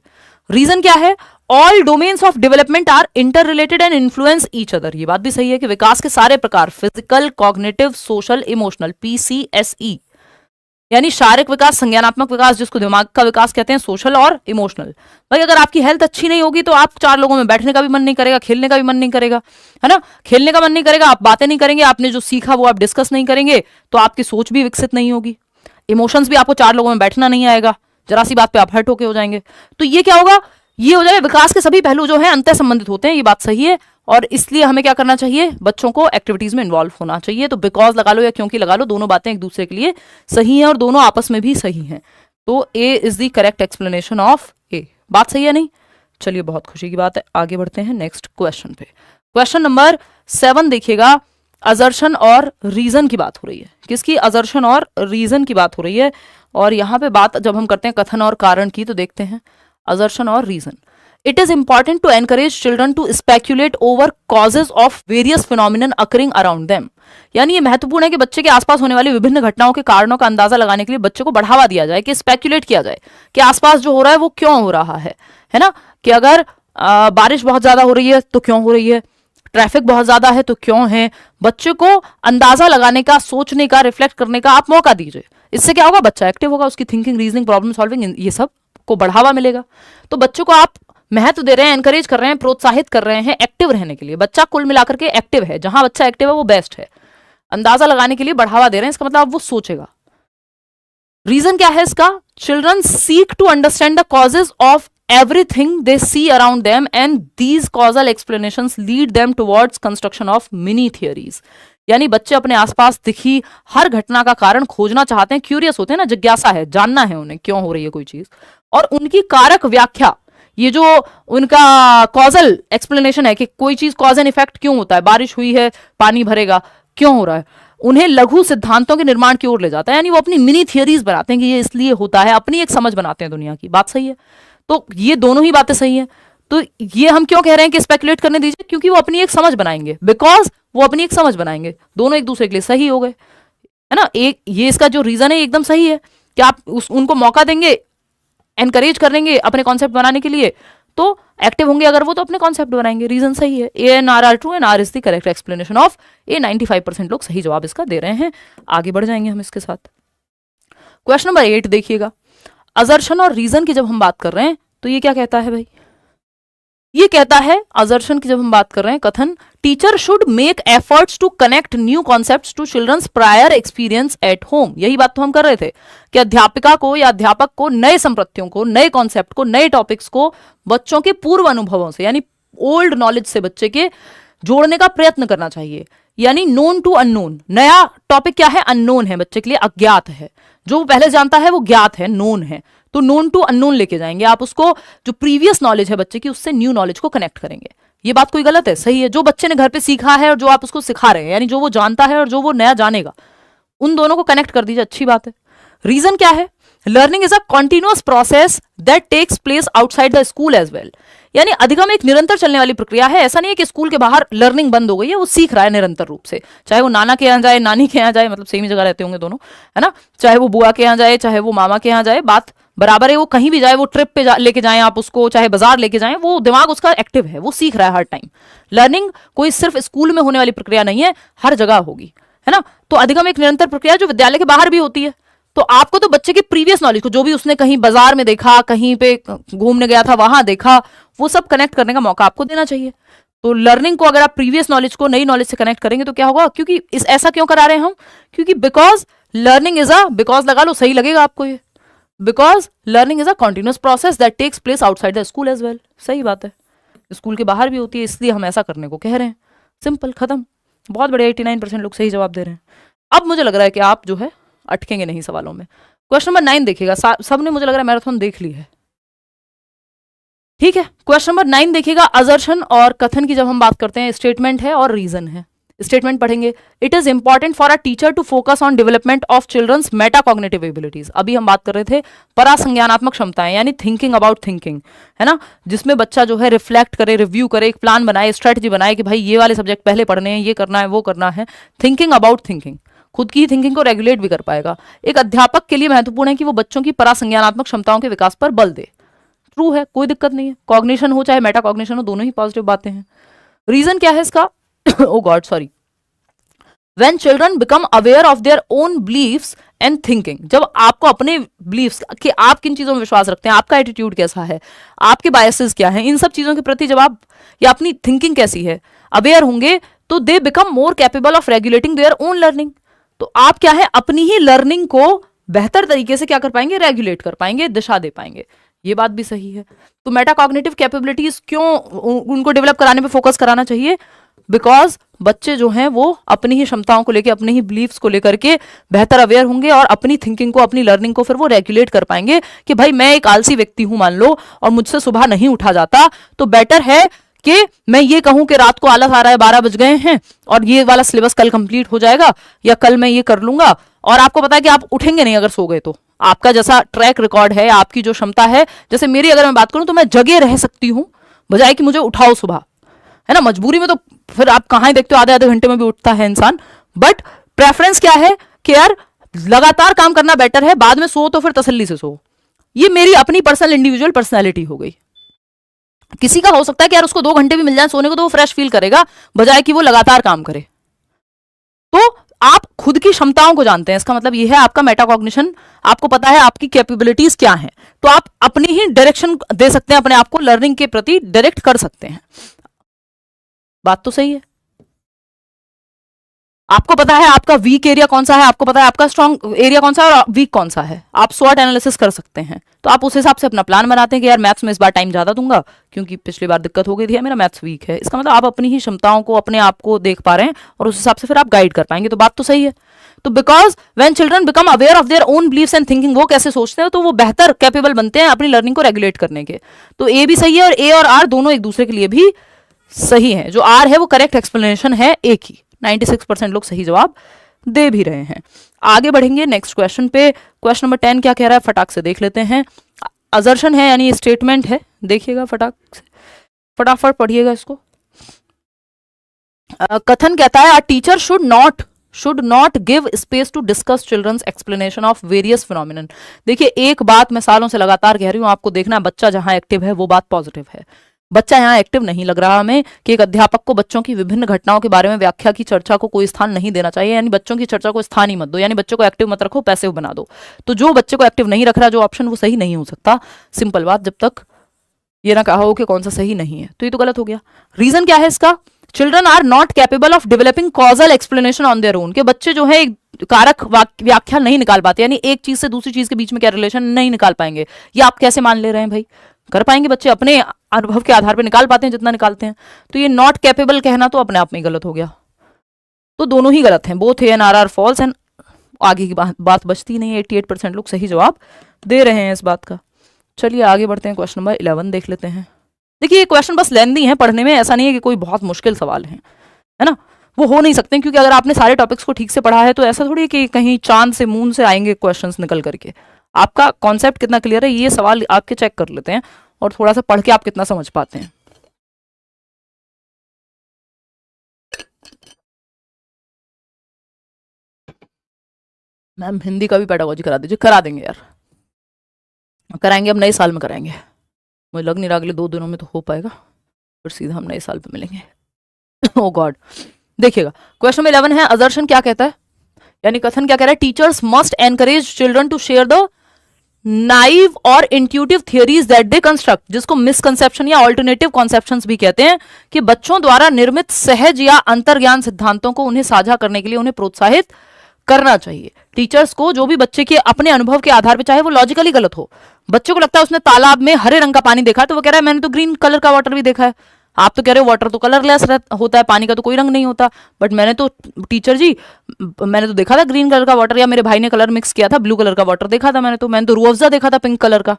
रीजन क्या है, all domains of development are interrelated and influence each other. ये बात भी सही है कि विकास के सारे प्रकार, physical, cognitive, social, emotional, PCSE, यानी शारीरिक विकास, संज्ञानात्मक विकास, जिसको दिमाग का विकास कहते हैं, सोशल और इमोशनल। भाई अगर आपकी हेल्थ अच्छी नहीं होगी तो आप 4 लोगों में बैठने का भी मन नहीं करेगा, खेलने का भी मन नहीं करेगा, है ना, खेलने का मन नहीं करेगा, आप बातें नहीं करेंगे, आपने जो सीखा वो आप डिस्कस नहीं करेंगे, तो आपकी सोच भी विकसित नहीं होगी, इमोशंस भी, आपको 4 लोगों में बैठना नहीं आएगा, जरा सी बात पे आप हर्ट होके हो जाएंगे। तो ये क्या होगा, ये हो जाएगा, विकास के सभी पहलू जो हैं अंतः संबंधित होते हैं, ये बात सही है। और इसलिए हमें क्या करना चाहिए, बच्चों को एक्टिविटीज में इन्वॉल्व होना चाहिए। तो बिकॉज लगा लो या क्योंकि लगा लो, दोनों बातें एक दूसरे के लिए सही हैं और दोनों आपस में भी सही हैं। तो A is the correct explanation of A. बात सही है नहीं? चलिए, बहुत खुशी की बात है। आगे बढ़ते हैं नेक्स्ट क्वेश्चन पे। क्वेश्चन नंबर 7 देखिएगा, अजर्शन और रीजन की बात हो रही है। किसकी? अजर्शन और रीजन की बात हो रही है। और यहाँ पे बात जब हम करते हैं कथन और कारण की, तो देखते हैं assertion और reason. It is important to encourage children to speculate over causes of various phenomenon occurring around them. यानी ये महत्वपूर्ण है कि बच्चे के आसपास होने वाली विभिन्न घटनाओं के कारणों का अंदाजा लगाने के लिए बच्चे को बढ़ावा दिया जाए, कि स्पेक्यूलेट किया जाए कि आसपास जो हो रहा है वो क्यों हो रहा है ना, कि अगर बारिश बहुत ज्यादा हो रही है तो क्यों हो रही है, ट्रैफिक बहुत ज्यादा है तो क्यों है। बच्चे को अंदाजा लगाने का, सोचने का, रिफ्लेक्ट करने का आप मौका दीजिए। इससे क्या होगा, बच्चा एक्टिव होगा, उसकी थिंकिंग, रीजनिंग, प्रॉब्लम सॉल्विंग, ये सब को बढ़ावा मिलेगा। तो बच्चों को आप महत्व दे रहे हैं, एनकरेज कर रहे हैं, प्रोत्साहित कर रहे हैं एक्टिव रहने के लिए। बच्चा कुल मिलाकर के एक्टिव है, जहां बच्चा एक्टिव है वो बेस्ट है। अंदाजा लगाने के लिए बढ़ावा दे रहे हैं, इसका मतलब वो सोचेगा। रीजन क्या है इसका, children seek to understand the causes of everything they see around them and these causal explanations lead them towards construction of mini theories. यानी बच्चे अपने आसपास दिखी हर घटना का कारण खोजना चाहते हैं, क्यूरियस होते हैं ना, जिज्ञासा है, जानना है उन्हें क्यों हो रही है कोई चीज, और उनकी कारक व्याख्या, ये जो उनका कॉजल एक्सप्लेनेशन है कि कोई चीज कॉज एंड इफेक्ट क्यों होता है, बारिश हुई है पानी भरेगा, क्यों हो रहा है, उन्हें लघु सिद्धांतों के निर्माण की ओर ले जाता है। यानी वो अपनी मिनी थियरीज बनाते हैं कि ये इसलिए होता है, अपनी एक समझ बनाते हैं दुनिया की। बात सही है? तो ये दोनों ही बातें सही हैं। तो ये हम क्यों कह रहे हैं कि स्पेकुलेट करने दीजिए, क्योंकि वो अपनी एक समझ बनाएंगे, बिकॉज वो अपनी एक समझ बनाएंगे, दोनों एक दूसरे के लिए सही हो गए, है ना। एक ये इसका जो रीजन है एकदम सही है कि आप उनको मौका देंगे, एनकरेज करेंगे अपने कॉन्सेप्ट बनाने के लिए, तो एक्टिव होंगे अगर वो, तो अपने कॉन्सेप्ट बनाएंगे। रीजन सही है, A and R are true and R is the correct explanation of A. 95% लोग सही जवाब इसका दे रहे हैं। आगे बढ़ जाएंगे हम इसके साथ। क्वेश्चन नंबर 8 देखिएगा, असर्शन और रीजन की जब हम बात कर रहे हैं तो ये क्या कहता है भाई, ये कहता है असर्शन की जब हम बात कर रहे हैं, कथन, teacher should make efforts to connect new concepts to children's prior experience at home. यही बात तो हम कर रहे थे कि अध्यापिका को या अध्यापक को नए संप्रत्यों को, नए कॉन्सेप्ट को, नए टॉपिक्स को बच्चों के पूर्व अनुभवों से, यानी ओल्ड नॉलेज से बच्चे के जोड़ने का प्रयत्न करना चाहिए। यानी नोन टू अननोन, नया टॉपिक क्या है, अननोन है, बच्चे के लिए अज्ञात है। जो वो पहले जानता है वो ज्ञात है, नोन है, तो नोन टू अननोन लेके जाएंगे आप उसको। जो प्रीवियस नॉलेज है बच्चे की, उससे न्यू नॉलेज को कनेक्ट करेंगे। ये बात कोई गलत है? सही है। जो बच्चे ने घर पे सीखा है और जो आप उसको सिखा रहे हैं, यानी जो वो जानता है और जो वो नया जानेगा, उन दोनों को कनेक्ट कर दीजिए, अच्छी बात है। रीजन क्या है, learning is a continuous process that takes place outside the school as well. यानी अधिगम एक निरंतर चलने वाली प्रक्रिया है। ऐसा नहीं है कि स्कूल के बाहर लर्निंग बंद हो गई है, वो सीख रहा है निरंतर रूप से, चाहे वो नाना के यहाँ जाए, नानी के यहाँ जाए, मतलब सेम ही जगह रहते होंगे दोनों, है ना, चाहे वो बुआ के यहाँ जाए, चाहे वो मामा के यहाँ जाए, बात बराबर है, वो कहीं भी जाए, वो ट्रिप पे लेके जाएं आप उसको, चाहे बाजार लेके जाएं, वो दिमाग उसका एक्टिव है, वो सीख रहा है हर टाइम। लर्निंग कोई सिर्फ स्कूल में होने वाली प्रक्रिया नहीं है, हर जगह होगी, है ना। तो अधिगम एक निरंतर प्रक्रिया है जो विद्यालय के बाहर भी होती है। तो आपको तो बच्चे की प्रीवियस नॉलेज को, जो भी उसने कहीं बाजार में देखा, कहीं पे घूमने गया था वहां देखा, वो सब कनेक्ट करने का मौका आपको देना चाहिए। तो लर्निंग को अगर आप प्रीवियस नॉलेज को नई नॉलेज से कनेक्ट करेंगे तो क्या होगा, क्योंकि इस ऐसा क्यों करा रहे हैं हम, क्योंकि because learning is a, because लगा लो, सही लगेगा आपको ये, because learning is a continuous process that takes place outside the school as well. सही बात है, स्कूल के बाहर भी होती है, इसलिए हम ऐसा करने को कह रहे हैं। सिंपल, खत्म। बहुत बड़े 89% लोग सही जवाब दे रहे हैं। अब मुझे लग रहा है कि आप जो है अटकेंगे नहीं सवालों में। क्वेश्चन नंबर 9 देखिएगा, सबने मुझे लग रहा है मैराथन देख ली है, ठीक है। क्वेश्चन नंबर 9 देखिएगा, अजर्शन और कथन की जब हम बात करते हैं, स्टेटमेंट है और रीजन है। स्टेटमेंट पढ़ेंगे, it is important for a teacher to focus on development of children's metacognitive abilities. अभी हम बात कर रहे थे परासंज्ञानात्मक क्षमताएं, यानी थिंकिंग अबाउट थिंकिंग, है ना, जिसमें बच्चा जो है रिफ्लेक्ट करे, रिव्यू करे, एक प्लान बनाए, स्ट्रेटजी बनाए कि भाई ये वाले सब्जेक्ट पहले पढ़ने हैं, ये करना है, वो करना है। थिंकिंग अबाउट थिंकिंग, खुद की थिंकिंग को रेगुलेट भी कर पाएगा। एक अध्यापक के लिए महत्वपूर्ण है कि वो बच्चों की परासंज्ञानात्मक क्षमताओं के विकास पर बल दे। ट्रू है, कोई दिक्कत नहीं है, कॉग्निशन हो चाहे मेटा कॉग्निशन हो, दोनों ही पॉजिटिव बातें हैं। रीजन क्या है इसका, oh god sorry, when children become aware of their own beliefs and thinking, जब आपको अपने बिलीव्स कि आप किन चीजों में विश्वास रखते हैं, आपका एटीट्यूड कैसा है, आपके बायसेस क्या हैं, इन सब चीजों के प्रति जब आप, या अपनी थिंकिंग कैसी है, अवेयर होंगे, तो they become more capable of regulating their own learning. तो आप क्या है, अपनी ही लर्निंग को बेहतर तरीके से क्या कर पाएंगे, रेगुलेट कर पाएंगे, दिशा दे पाएंगे। ये बात भी सही है। तो मेटाकॉग्निटिव कैपेबिलिटीज क्यों उनको डेवलप कराने पे फोकस कराना चाहिए, बिकॉज बच्चे जो हैं वो अपनी ही क्षमताओं को लेकर, अपनी ही बिलीव्स को लेकर के बेहतर अवेयर होंगे और अपनी थिंकिंग को, अपनी लर्निंग को फिर वो रेगुलेट कर पाएंगे कि भाई मैं एक आलसी व्यक्ति हूं मान लो, और मुझसे सुबह नहीं उठा जाता, तो बेटर है कि मैं ये कहूं कि रात को आलस आ रहा है, 12 बज गए हैं और ये वाला सिलेबस कल कंप्लीट हो जाएगा, या कल मैं ये कर लूंगा। और आपको पता है कि आप उठेंगे नहीं अगर सो गए, तो आपका जैसा ट्रैक रिकॉर्ड है, आपकी जो क्षमता है, जैसे मेरी अगर मैं बात करूं तो मैं जगे रह सकती हूं बजाय कि मुझे उठाओ सुबह, है ना। मजबूरी में तो फिर आप कहां ही देखते हो, आधे आधे घंटे में भी उठता है इंसान, बट प्रेफरेंस क्या है कि यार लगातार काम करना बेटर है, बाद में सो तो फिर तसल्ली से सो। ये मेरी अपनी पर्सनल इंडिविजुअल पर्सनैलिटी हो गई। किसी का हो सकता है कि यार उसको 2 घंटे भी मिल जाए सोने को तो वो फ्रेश फील करेगा, बजाय कि वो लगातार काम करे। तो आप खुद की क्षमताओं को जानते हैं, इसका मतलब यह है आपका मेटाकॉग्निशन, आपको पता है आपकी कैपेबिलिटीज क्या हैं, तो आप अपनी ही डायरेक्शन दे सकते हैं, अपने आप को लर्निंग के प्रति डायरेक्ट कर सकते हैं। बात तो सही है। आपको पता है आपका वीक एरिया कौन सा है, आपको पता है आपका स्ट्रॉन्ग एरिया कौन सा है और वीक कौन सा है, आप स्वॉट एनालिसिस कर सकते हैं। तो आप उस हिसाब से अपना प्लान बनाते हैं कि यार मैथ्स में इस बार टाइम ज्यादा दूंगा क्योंकि पिछली बार दिक्कत हो गई थी, मेरा मैथ्स वीक है। इसका मतलब आप अपनी ही क्षमताओं को, अपने आप को देख पा रहे हैं और उस हिसाब से फिर आप गाइड कर पाएंगे। तो बात तो सही है। तो because when children become aware of their own beliefs and thinking, वो कैसे सोचते हैं, तो वो बेहतर कैपेबल बनते हैं अपनी लर्निंग को रेगुलेट करने के। तो ए भी सही है और ए और आर दोनों एक दूसरे के लिए भी सही है। जो आर है वो करेक्ट एक्सप्लेनेशन है ए की। 96% लोग सही जवाब दे भी रहे हैं। आगे बढ़ेंगे नेक्स्ट क्वेश्चन पे। क्वेश्चन नंबर 10 क्या कह रहा है, फटाक से देख लेते हैं। अजर्शन है यानी स्टेटमेंट है, देखिएगा फटाक से, फटाफट पढ़िएगा इसको। कथन कहता है, a teacher should not give space to discuss children's explanation of various phenomenon. देखिए एक बात मैं सालों से लगातार कह रही हूं, आपको देखना बच्चा जहां एक्टिव है वो बात पॉजिटिव है। बच्चा यहाँ एक्टिव नहीं लग रहा हमें कि एक अध्यापक को बच्चों की विभिन्न घटनाओं के बारे में व्याख्या की चर्चा को कोई स्थान नहीं देना चाहिए, यानी बच्चों की चर्चा को स्थान ही मत दो, यानी बच्चों को एक्टिव मत रखो, पैसिव बना दो। तो जो बच्चे को एक्टिव नहीं रख रहा, जो ऑप्शन, वो सही नहीं हो सकता। सिंपल बात, जब तक ये ना कहा हो कि कौन सा सही नहीं है, तो ये तो गलत हो गया। रीजन क्या है इसका, children are not capable of developing causal explanation on their own, के बच्चे जो है एक कारक व्याख्या नहीं निकाल पाते, यानी एक चीज से दूसरी चीज के बीच में क्या रिलेशन नहीं निकाल पाएंगे। ये आप कैसे मान ले रहे हैं भाई, कर पाएंगे बच्चे, अपने अनुभव के आधार पर निकाल पाते हैं जितना निकालते हैं। तो ये नॉट कैपेबल कहना तो अपने आप में गलत हो गया। तो दोनों ही गलत हैं, both A and R false, and आगे की बात बचती नहीं। 88% लोग सही जवाब दे रहे हैं इस बात का। चलिए आगे बढ़ते हैं, क्वेश्चन नंबर 11 देख लेते हैं। देखिए ये क्वेश्चन बस लेंदी है पढ़ने में, ऐसा नहीं है कि कोई बहुत मुश्किल सवाल है ना, वो हो नहीं सकते, क्योंकि अगर आपने सारे टॉपिक्स को ठीक से पढ़ा है तो ऐसा थोड़ी है कि कहीं चांद से मून से आएंगे क्वेश्चंस निकल करके। आपका कॉन्सेप्ट कितना क्लियर है ये सवाल आपके चेक कर लेते हैं, और थोड़ा सा पढ़ के आप कितना समझ पाते हैं। मैम हिंदी का भी पेडागोजी करा दीजिए, करा देंगे यार। कराएंगे, अब नए साल में कराएंगे। मुझे लग नहीं रहा अगले 2 दिनों में तो हो पाएगा, फिर सीधा हम नए साल पे मिलेंगे। ओ गॉड। देखिएगा क्वेश्चन नंबर 11 है, असर्शन क्या कहता है, यानी कथन क्या कह रहा है, teachers must encourage children to share the naive और intuitive theories that they construct, जिसको मिसकंसेप्शन या ऑल्टरनेटिव कॉन्सेप्शंस भी कहते हैं, कि बच्चों द्वारा निर्मित सहज या अंतर्ज्ञान सिद्धांतों को उन्हें साझा करने के लिए उन्हें प्रोत्साहित करना चाहिए। टीचर्स को जो भी बच्चे के अपने अनुभव के आधार पर, चाहे वो लॉजिकली गलत हो, बच्चे को लगता है उसने तालाब में हरे रंग का पानी देखा है, तो वो कह रहा है मैंने तो ग्रीन कलर का वाटर भी देखा है। आप तो कह रहे हो वाटर तो कलरलेस होता है, पानी का तो कोई रंग नहीं होता, बट मैंने तो टीचर जी, मैंने तो देखा था ग्रीन कलर का वाटर, या मेरे भाई ने कलर मिक्स किया था, ब्लू कलर का वाटर देखा था मैंने तो रूह अफ़ज़ा देखा था पिंक कलर का।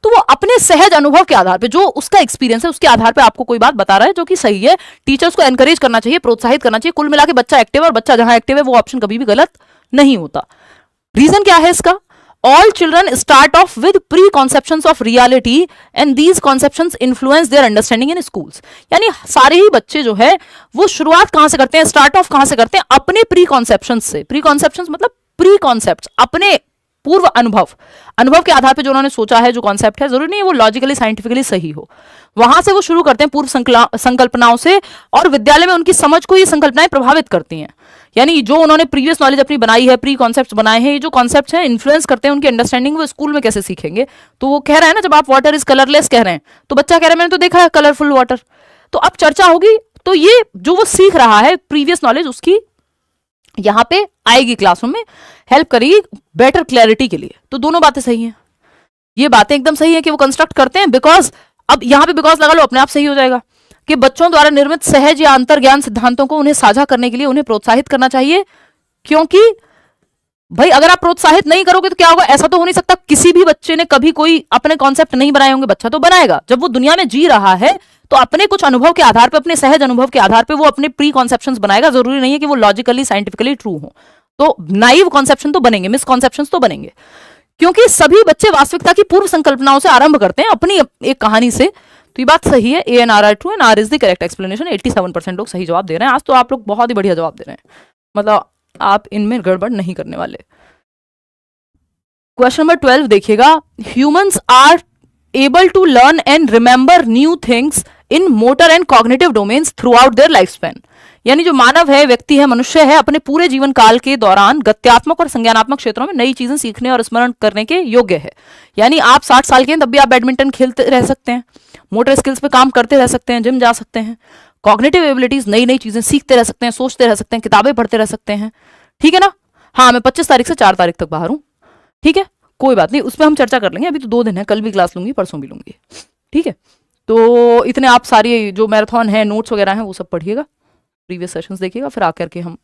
तो वो अपने सहज अनुभव के आधार पे, जो उसका एक्सपीरियंस है उसके आधार पे आपको कोई बात बता रहा है जो कि सही है। टीचर्स को एनकरेज करना चाहिए, प्रोत्साहित करना चाहिए। कुल मिला के बच्चा एक्टिव है, और बच्चा जहां एक्टिव है वो ऑप्शन कभी भी गलत नहीं होता। रीजन क्या है इसका, all children start off with preconceptions of reality and these conceptions influence their understanding in schools। यानी सारे ही बच्चे जो है वो शुरुआत कहां से करते हैं, स्टार्ट ऑफ कहां से करते हैं, अपने प्रीकॉन्सेप्शंस से। प्रीकॉन्सेप्शंस मतलब प्री कॉन्सेप्ट, अपने पूर्व अनुभव के आधार पे जो उन्होंने सोचा है, जो कॉन्सेप्ट है, जरूरी नहीं है वो लॉजिकली साइंटिफिकली सही हो, वहां से वो शुरू करते हैं पूर्व संकल्पनाओं से, और विद्यालय में उनकी समझ को ये संकल्पनाएं प्रभावित करती हैं। यानी जो उन्होंने प्रीवियस नॉलेज अपनी बनाई है, प्री कॉन्सेप्ट बनाए हैं, ये जो कॉन्सेप्ट हैं इन्फ्लुएंस करते हैं उनकी अंडरस्टैंडिंग, वो स्कूल में कैसे सीखेंगे। तो वो कह रहा है ना, जब आप वाटर इज कलरलेस कह रहे हैं, तो बच्चा कह रहा है मैंने तो देखा है कलरफुल वाटर। तो अब चर्चा होगी, तो ये जो वो सीख रहा है प्रीवियस नॉलेज, उसकी यहां पे आएगी क्लासरूम में, हेल्प करेगी बेटर क्लैरिटी के लिए। तो दोनों बातें सही हैं, ये बातें एकदम सही है कि वो कंस्ट्रक्ट करते हैं, बिकॉज अब यहां पे बिकॉज लगा लो, अपने आप सही हो जाएगा कि बच्चों द्वारा निर्मित सहज या अंतर्ज्ञान सिद्धांतों को उन्हें साझा करने के लिए उन्हें प्रोत्साहित करना चाहिए। क्योंकि भाई अगर आप प्रोत्साहित नहीं करोगे तो क्या होगा, ऐसा तो हो नहीं सकता किसी भी बच्चे ने कभी कोई अपने कॉन्सेप्ट नहीं बनाए होंगे। बच्चा तो बनाएगा, जब वो दुनिया में जी रहा है तो अपने कुछ अनुभव के आधार पर, अपने सहज अनुभव के आधार पर वो अपने प्री कॉन्सेप्शंस बनाएगा। जरूरी नहीं है कि वो लॉजिकली साइंटिफिकली ट्रू हो। तो नाइव कॉन्सेप्शन तो बनेंगे, मिसकॉन्सेप्शंस तो बनेंगे, क्योंकि सभी बच्चे वास्तविकता की पूर्व संकल्पनाओं से आरंभ करते हैं, अपनी एक कहानी से। तो ये बात सही है, A and R are true and R is the correct explanation. 87% लोग सही जवाब दे रहे हैं। आज तो आप लोग बहुत ही बढ़िया जवाब दे रहे हैं, मतलब आप इनमें गड़बड़ नहीं करने वाले। क्वेश्चन नंबर 12 देखिएगा, humans are able to learn and remember new things in motor and cognitive domains throughout their life span. यानी जो मानव है, व्यक्ति है, मनुष्य है, अपने पूरे जीवन काल के दौरान गत्यात्मक और संज्ञानात्मक क्षेत्रों में नई चीजें सीखने और स्मरण करने के योग्य है। यानी आप 60 साल के हैं तब भी आप बैडमिंटन खेलते रह सकते हैं, मोटर स्किल्स पे काम करते रह सकते हैं, जिम जा सकते हैं, कॉग्निटिव एबिलिटीज, नई नई चीजें सीखते रह सकते हैं, सोचते रह सकते हैं, किताबें पढ़ते रह सकते हैं। ठीक है ना। हाँ, मैं 25 तारीख से 4 तारीख तक बाहर हूं, ठीक है, कोई बात नहीं, उस पर हम चर्चा कर लेंगे। अभी तो 2 दिन है, कल भी क्लास लूंगी, परसों भी लूंगी, ठीक है। तो इतने आप सारी जो मैराथन है, नोट्स वगैरह हैं, वो सब पढ़िएगा, प्रीवियस सेशंस देखिएगा, फिर आकर के हम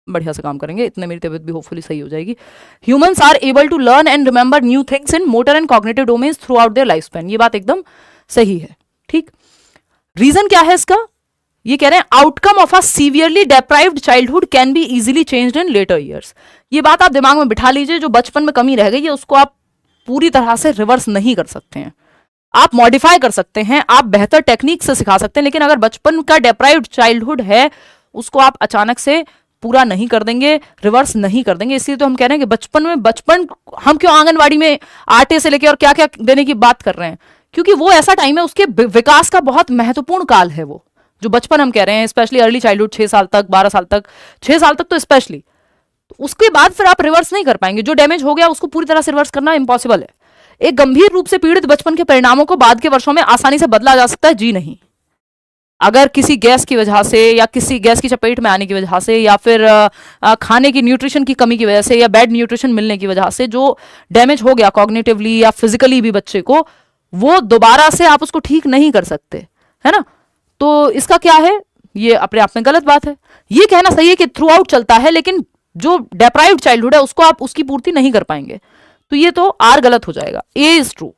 बढ़िया से काम करेंगे। इतने मेरी तबीयत भी होपफुली सही हो जाएगी। Humans are able to learn and remember new things in motor and cognitive domains throughout their life span. ये बात एकदम सही है, ठीक। रीजन क्या है इसका, ये कह रहे हैं outcome of a severely deprived childhood can be easily changed in later years. ये बात आप दिमाग में बिठा लीजिए, जो बचपन में कमी रह गई है उसको आप पूरी तरह से रिवर्स नहीं कर सकते हैं, आप मॉडिफाई कर सकते हैं, आप बेहतर टेक्निक से सिखा सकते हैं, लेकिन अगर बचपन का डेप्राइव्ड चाइल्डहुड है उसको आप अचानक से पूरा नहीं कर देंगे, रिवर्स नहीं कर देंगे। इसलिए तो हम कह रहे हैं कि बचपन हम क्यों आंगनवाड़ी में आटे से लेके और क्या क्या देने की बात कर रहे हैं, क्योंकि वो ऐसा टाइम है, उसके विकास का बहुत महत्वपूर्ण काल है वो जो बचपन हम कह रहे हैं, स्पेशली अर्ली चाइल्डहुड, 6 साल तक, 12 साल तक, 6 साल तक तो स्पेशली। उसके बाद फिर आप रिवर्स नहीं कर पाएंगे, जो डैमेज हो गया उसको पूरी तरह से रिवर्स करना इम्पॉसिबल है। एक गंभीर रूप से पीड़ित बचपन के परिणामों को बाद के वर्षों में आसानी से बदला जा सकता है, जी नहीं। अगर किसी गैस की वजह से, या किसी गैस की चपेट में आने की वजह से, या फिर खाने की न्यूट्रिशन की कमी की वजह से, या बैड न्यूट्रिशन मिलने की वजह से जो डैमेज हो गया कॉग्निटिवली या फिजिकली भी बच्चे को, वो दोबारा से आप उसको ठीक नहीं कर सकते, है ना। तो इसका क्या है, ये अपने आप में गलत बात है। ये कहना सही है कि थ्रू आउट चलता है, लेकिन जो डेप्राइव्ड चाइल्डहुड है उसको आप उसकी पूर्ति नहीं कर पाएंगे, तो ये तो आर गलत हो जाएगा। ए इज ट्रू।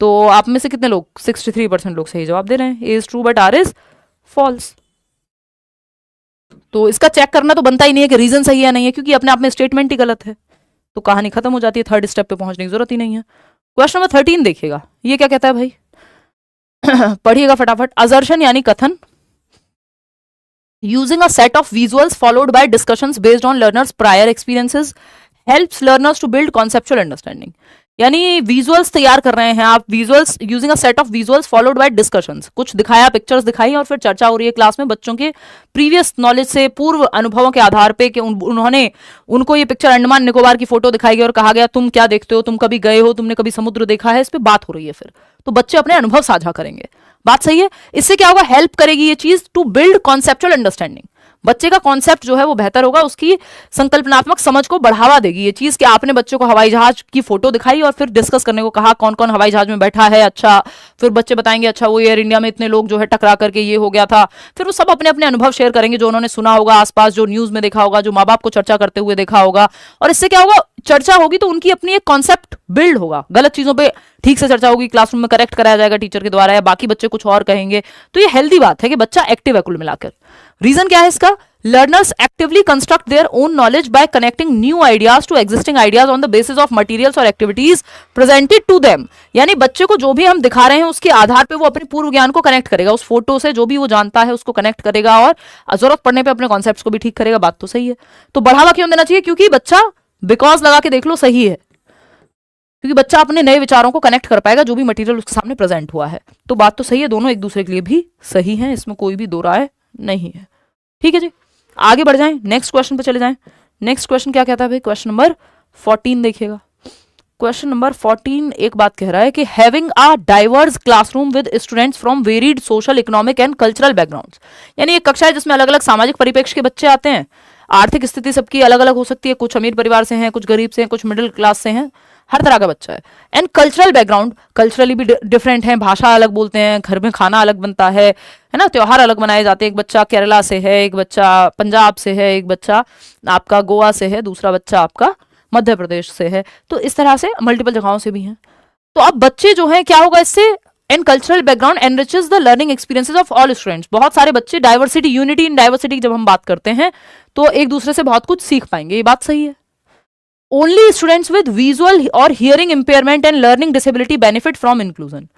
तो आप में से कितने लोग, 63% लोग सही जवाब दे रहे हैं, A is true but R is false. तो इसका चेक करना तो बनता ही नहीं है कि रीजन सही है नहीं है, क्योंकि अपने आप में स्टेटमेंट ही गलत है, तो कहानी खत्म हो जाती है, थर्ड स्टेप पे पहुंचने की जरूरत ही नहीं है। क्वेश्चन नंबर 13 देखिएगा, ये क्या कहता है भाई पढ़िएगा फटाफट। असर्शन यानी कथन, using a set of visuals followed by discussions based on learners prior experiences helps learners to build conceptual understanding. यानी विजुअल्स तैयार कर रहे हैं आप, visuals using a set of visuals followed by discussions, कुछ दिखाया, पिक्चर्स दिखाई और फिर चर्चा हो रही है क्लास में बच्चों के प्रीवियस नॉलेज से, पूर्व अनुभवों के आधार पे कि उन्होंने उनको ये पिक्चर अंडमान निकोबार की फोटो दिखाई गई और कहा गया तुम क्या देखते हो, तुम कभी गए हो, तुमने कभी समुद्र देखा है, इस पे बात हो रही है। फिर तो बच्चे अपने अनुभव साझा करेंगे, बात सही है। इससे क्या होगा, हेल्प करेगी ये चीज टू बिल्ड कॉन्सेप्चुअल अंडरस्टैंडिंग, बच्चे का कॉन्सेप्ट जो है वो बेहतर होगा, उसकी संकल्पनात्मक समझ को बढ़ावा देगी ये चीज कि आपने बच्चों को हवाई जहाज की फोटो दिखाई और फिर डिस्कस करने को कहा कौन कौन हवाई जहाज में बैठा है। अच्छा, फिर बच्चे बताएंगे अच्छा वो एयर इंडिया में इतने लोग जो है टकरा करके ये हो गया था। फिर वो सब अपने अपने अनुभव शेयर करेंगे, जो उन्होंने सुना होगा आसपास, जो न्यूज में देखा होगा, जो माँ बाप को चर्चा करते हुए देखा होगा। और इससे क्या होगा, चर्चा होगी तो उनकी अपनी एक कॉन्सेप्ट बिल्ड होगा, गलत चीजों पे ठीक से चर्चा होगी, क्लासरूम में करेक्ट कराया जाएगा टीचर के द्वारा, या बाकी बच्चे कुछ और कहेंगे। तो ये हेल्दी बात है कि बच्चा एक्टिव है कुल मिलाकर। रीजन क्या है इसका, learners actively construct their own knowledge by connecting new ideas to existing ideas on the basis of materials or activities presented to them। यानी बच्चे को जो भी हम दिखा रहे हैं उसके आधार पे वो अपने पूर्व ज्ञान को कनेक्ट करेगा, उस फोटो से जो भी वो जानता है उसको कनेक्ट करेगा और जरूरत पड़ने पे अपने कॉन्सेप्ट्स को भी ठीक करेगा। बात तो सही है। तो बढ़ावा क्यों देना चाहिए, क्योंकि बच्चा बिकॉज लगा के देख लो सही है, क्योंकि बच्चा अपने नए विचारों को कनेक्ट कर पाएगा जो भी मटेरियल उसके सामने प्रेजेंट हुआ है। तो बात तो सही है, दोनों एक दूसरे के लिए भी सही है, इसमें कोई भी दो राय नहीं है। ठीक है जी, आगे बढ़ जाएं, नेक्स्ट क्वेश्चन पे चले जाएं। नेक्स्ट क्वेश्चन क्या कहता है भाई, क्वेश्चन नंबर 14 देखिएगा। क्वेश्चन नंबर 14 एक बात कह रहा है कि having a diverse classroom with students from varied social, economic and cultural backgrounds. यानी एक कक्षा है जिसमें अलग अलग सामाजिक परिप्रेक्ष्य के बच्चे आते हैं, आर्थिक स्थिति सबकी अलग अलग हो सकती है, कुछ अमीर परिवार से हैं, कुछ गरीब से हैं, कुछ मिडिल क्लास से हैं, हर तरह का बच्चा है। एंड कल्चरल बैकग्राउंड, कल्चरली भी डिफरेंट है, भाषा अलग बोलते हैं, घर में खाना अलग बनता है ना, त्योहार अलग मनाए जाते हैं। एक बच्चा केरला से है, एक बच्चा पंजाब से है, एक बच्चा आपका गोवा से है, दूसरा बच्चा आपका मध्य प्रदेश से है। तो इस तरह से मल्टीपल जगहों से भी हैं। तो अब बच्चे जो हैं क्या होगा इससे, and cultural background enriches the learning experiences of all students. बहुत सारे बच्चे, डाइवर्सिटी, यूनिटी इन डाइवर्सिटी जब हम बात करते हैं तो एक दूसरे से बहुत कुछ सीख पाएंगे, ये बात सही है। ओनली स्टूडेंट्स विद विजुअल और hearing impairment and learning disability benefit from inclusion.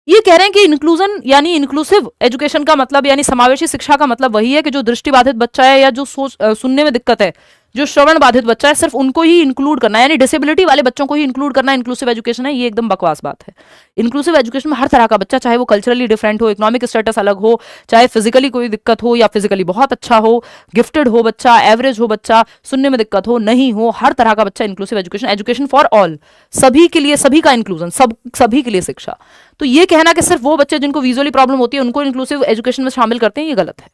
ये कह रहे हैं कि इंक्लूजन यानी इंक्लूसिव एजुकेशन का मतलब यानी समावेशी शिक्षा का मतलब वही है कि जो दृष्टिबाधित बच्चा है या जो सुनने में दिक्कत है, जो श्रवण बाधित बच्चा है, सिर्फ उनको ही इंक्लूड करना है, यानी डिसेबिलिटी वाले बच्चों को ही इंक्लूड करना इंक्लूसिव एजुकेशन है। ये एकदम बकवास बात है। इंक्लूसिव एजुकेशन में हर तरह का बच्चा, चाहे वो कल्चरली डिफरेंट हो, इकोनॉमिक स्टेटस अलग हो, चाहे फिजिकली कोई दिक्कत हो या फिजिकली बहुत अच्छा हो, गिफ्टेड हो बच्चा, एवरेज हो बच्चा, सुनने में दिक्कत हो नहीं हो, हर तरह का बच्चा, inclusive education, education for all, सभी के लिए, सभी का इंक्लूजन, सभी के लिए शिक्षा। तो ये कहना कि सिर्फ वो बच्चे जिनको विजुअली प्रॉब्लम होती है उनको इंक्लूसिव एजुकेशन में शामिल करते हैं, ये गलत है।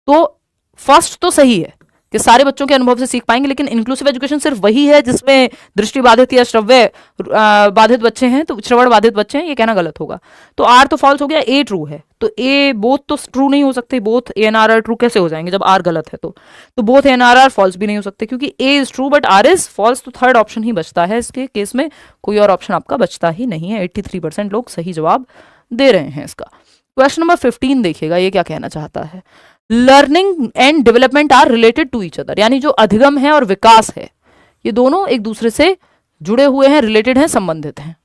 तो फर्स्ट तो सही है कि सारे बच्चों के अनुभव से सीख पाएंगे, लेकिन इंक्लूसिव एजुकेशन सिर्फ वही है जिसमें दृष्टि बाधित या श्रव्य बाधित बच्चे हैं, तो श्रवण बाधित बच्चे हैं, ये कहना गलत होगा। तो आर तो फॉल्स हो गया, ए ट्रू है। तो ए बोथ तो ट्रू नहीं हो सकते, both A and R true कैसे हो जाएंगे जब आर गलत है। तो both A and R false भी नहीं हो सकते क्योंकि A is true but R is false. तो थर्ड ऑप्शन ही बचता है इसके केस में, कोई और ऑप्शन आपका बचता ही नहीं है। 83% लोग सही जवाब दे रहे हैं इसका। क्वेश्चन नंबर 15 देखिएगा, ये क्या कहना चाहता है, learning and development are related to each other. यानी जो अधिगम है और विकास है ये दोनों एक दूसरे से जुड़े हुए हैं, रिलेटेड हैं, संबंधित हैं।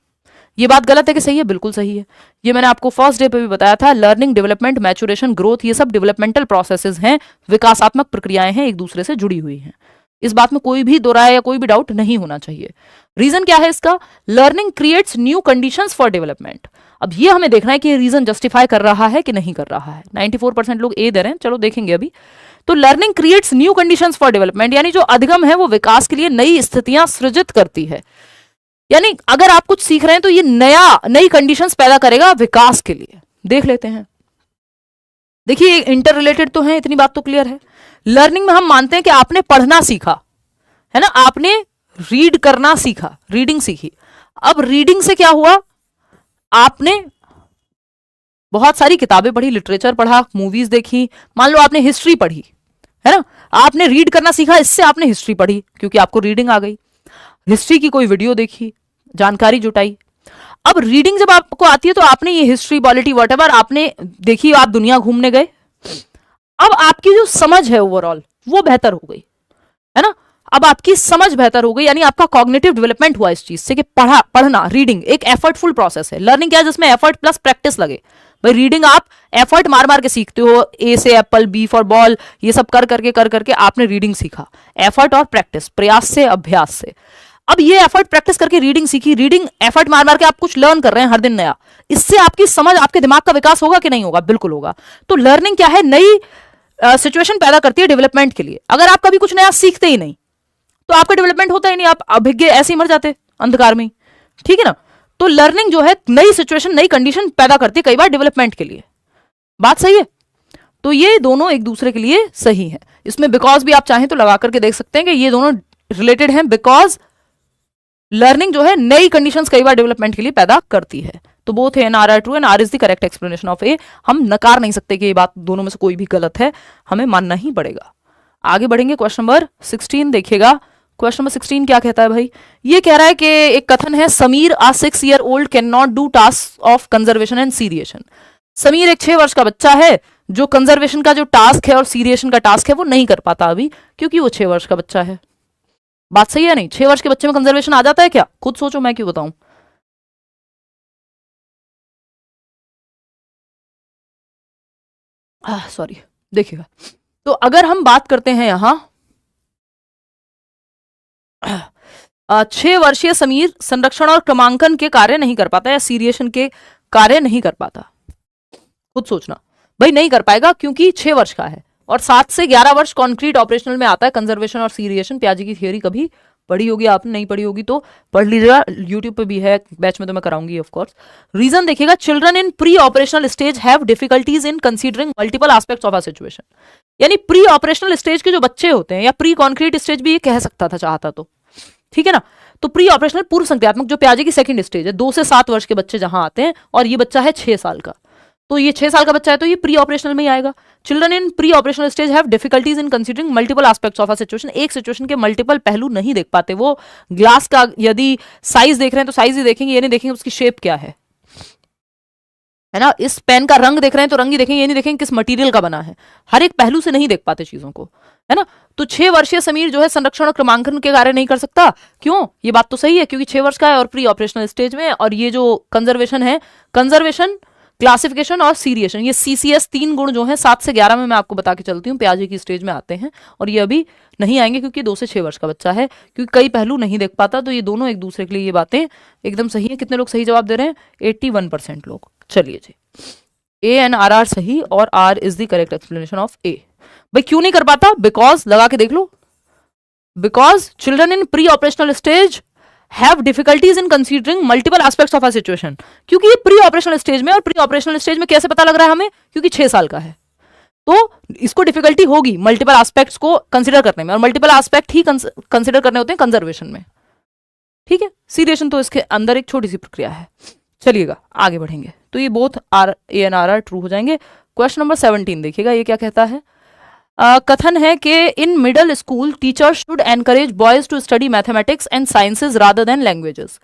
ये बात गलत है कि सही है? बिल्कुल सही है। ये मैंने आपको फर्स्ट डे पे भी बताया था, लर्निंग, डेवलपमेंट, मैचुरेशन, ग्रोथ, ये सब डेवलपमेंटल प्रोसेसेस हैं, विकासात्मक प्रक्रियाएं हैं, एक दूसरे से जुड़ी हुई हैं। इस बात में कोई भी दो राय या कोई भी डाउट नहीं होना चाहिए। रीजन क्या है इसका, learning creates new conditions for development. अब ये हमें देखना है कि रीजन जस्टिफाई कर रहा है कि नहीं कर रहा है। 94% लोग ए दे रहे हैं, चलो देखेंगे अभी। तो learning creates new conditions for development, यानी जो अधिगम है वो विकास के लिए नई स्थितियां सृजित करती है। यानी अगर आप कुछ सीख रहे हैं तो ये नई कंडीशंस पैदा करेगा विकास के लिए। देख लेते हैं, देखिए इंटर रिलेटेड तो है, इतनी बात तो क्लियर है। लर्निंग में हम मानते हैं कि आपने पढ़ना सीखा है ना, आपने रीड करना सीखा, रीडिंग सीखी। अब रीडिंग से क्या हुआ, आपने बहुत सारी किताबें पढ़ी, लिटरेचर पढ़ा, मूवीज देखी, मान लो आपने हिस्ट्री पढ़ी है ना, आपने रीड करना सीखा, इससे आपने हिस्ट्री पढ़ी क्योंकि आपको रीडिंग आ गई। हिस्ट्री की कोई वीडियो देखी, जानकारी जुटाई। अब रीडिंग जब आपको आती है तो आपने ये हिस्ट्री, पॉलिटी, व्हाटएवर आपने देखी, आप दुनिया घूमने गए। अब आपकी जो समझ है ओवरऑल वो बेहतर हो गई है ना, अब आपकी समझ बेहतर हो गई, यानी आपका कॉग्निटिव डेवलपमेंट हुआ इस चीज से कि पढ़ना, रीडिंग एक एफर्टफुल प्रोसेस है। लर्निंग क्या है, जिसमें एफर्ट प्लस प्रैक्टिस लगे। भाई रीडिंग आप एफर्ट मार मार के सीखते हो, ए से एप्पल, बी फॉर बॉल, ये सब कर करके आपने रीडिंग सीखा। एफर्ट और प्रैक्टिस, प्रयास से, अभ्यास से। अब ये एफर्ट प्रैक्टिस करके रीडिंग सीखी, रीडिंग एफर्ट मार मार के आप कुछ लर्न कर रहे हैं हर दिन नया, इससे आपकी समझ, आपके दिमाग का विकास होगा कि नहीं होगा? बिल्कुल होगा। तो लर्निंग क्या है? नई सिचुएशन पैदा करती है डेवलपमेंट के लिए। अगर आप कभी कुछ नया सीखते ही नहीं तो आपका डेवलपमेंट होता ही नहीं, आप अभिज्ञ ऐसे ही मर जाते अंधकार में ही, ठीक है ना? तो लर्निंग जो है नई सिचुएशन, नई कंडीशन पैदा करती है कई बार डेवलपमेंट के लिए। बात सही है? तो ये दोनों एक दूसरे के लिए सही है। इसमें बिकॉज भी आप चाहें तो लगा करके देख सकते हैं कि ये दोनों रिलेटेड हैं, बिकॉज लर्निंग जो है नई कंडीशंस कई बार डेवलपमेंट के लिए पैदा करती है। तो both and R are true and R is the correct explanation of A. हम नकार नहीं सकते कि ये बात दोनों में से कोई भी गलत है, हमें मानना ही पड़ेगा। आगे बढ़ेंगे, क्वेश्चन नंबर 16 देखिएगा। क्वेश्चन नंबर 16 क्या कहता है भाई? ये कह रहा है कि एक कथन है, समीर आ 6 year old can not do task of conservation and seriation. Sameer एक 6 वर्ष का बच्चा है जो कंजर्वेशन का जो टास्क है और सीरिएशन का टास्क है वो नहीं कर पाता अभी, क्योंकि वो 6 वर्ष का बच्चा है। बात सही है नहीं? 6 वर्ष के बच्चे में कंजर्वेशन आ जाता है क्या? खुद सोचो, मैं क्यों बताऊं। सॉरी, देखिएगा। तो अगर हम बात करते हैं यहां 6 वर्षीय समीर संरक्षण और क्रमांकन के कार्य नहीं कर पाता या सीरिएशन के कार्य नहीं कर पाता। खुद सोचना भाई, नहीं कर पाएगा क्योंकि 6 वर्ष का है, और 7 से 11 वर्ष कॉन्क्रीट ऑपरेशनल में आता है कंजर्वेशन और सीरिएशन। प्याजी की थियोरी कभी पढ़ी होगी आपने, नहीं पढ़ी होगी तो पढ़ लीजिएगा, यूट्यूब पे भी है, बैच में तो मैं कराऊंगी ऑफ कोर्स। रीजन देखिएगा, children in pre operational stage have difficulties in considering multiple aspects of a situation. यानी प्री ऑपरेशनल स्टेज के जो बच्चे होते हैं, या प्री कॉन्क्रीट स्टेज भी ये कह सकता था चाहता तो, ठीक है ना? तो प्री ऑपरेशनल पूर्व संज्ञात्मक जो प्याजे की सेकंड स्टेज है, 2 से 7 वर्ष के बच्चे जहां आते हैं, और ये बच्चा है 6 साल का, तो ये 6 साल का बच्चा है तो ये प्री ऑपरेशनल में ही आएगा। Children in pre operational stage have difficulties in considering multiple aspects of a situation. एक सिचुएशन के मल्टीपल पहलू नहीं देख पाते वो। ग्लास का यदि साइज देख रहे हैं तो साइज ही देखेंगे, ये नहीं देखेंगे उसकी शेप क्या है ना? इस पेन का रंग देख रहे हैं तो रंग ही देखेंगे, ये नहीं देखेंगे किस मटेरियल का बना है। हर एक पहलू से नहीं देख पाते चीजों को, है ना? तो 6 वर्षीय समीर जो है संरक्षण और क्रमांकन के कार्य नहीं कर सकता। क्यों? ये बात तो सही है, क्योंकि 6 वर्ष का है और प्री ऑपरेशनल स्टेज में। और ये जो कंजर्वेशन है, कंजर्वेशन, क्लासिफिकेशन और सीरिएशन, ये सीसीएस 3 गुण जो है 7 से 11 में मैं आपको बता के चलती हूँ प्याजे की स्टेज में आते हैं, और ये अभी नहीं आएंगे क्योंकि 2 से 6 वर्ष का बच्चा है, क्योंकि कई पहलू नहीं देख पाता। तो ये दोनों एक दूसरे के लिए ये बातें एकदम सही है। कितने लोग सही जवाब दे रहे हैं? 81% लोग। चलिए जी, ए एंड आर आर सही, और R is the correct explanation of A. भाई क्यों नहीं कर पाता? बिकॉज, लगा के देख लो, because children in pre operational stage have difficulties in considering multiple aspects of a situation. क्योंकि ये प्री ऑपरेशनल स्टेज में, और प्री ऑपरेशनल स्टेज में कैसे पता लग रहा है हमें? क्योंकि 6 साल का है तो इसको डिफिकल्टी होगी मल्टीपल एस्पेक्ट्स को कंसीडर करने में, और मल्टीपल एस्पेक्ट ही कंसीडर करने होते हैं कंजर्वेशन में, ठीक है? सीरिएशन तो इसके अंदर एक छोटी सी प्रक्रिया है। चलिएगा आगे बढ़ेंगे, तो ये both are A and R are true हो जाएंगे। क्वेश्चन नंबर 17 देखिएगा, ये क्या कहता है? कथन है कि in middle school teachers should encourage boys to study mathematics and sciences rather than languages.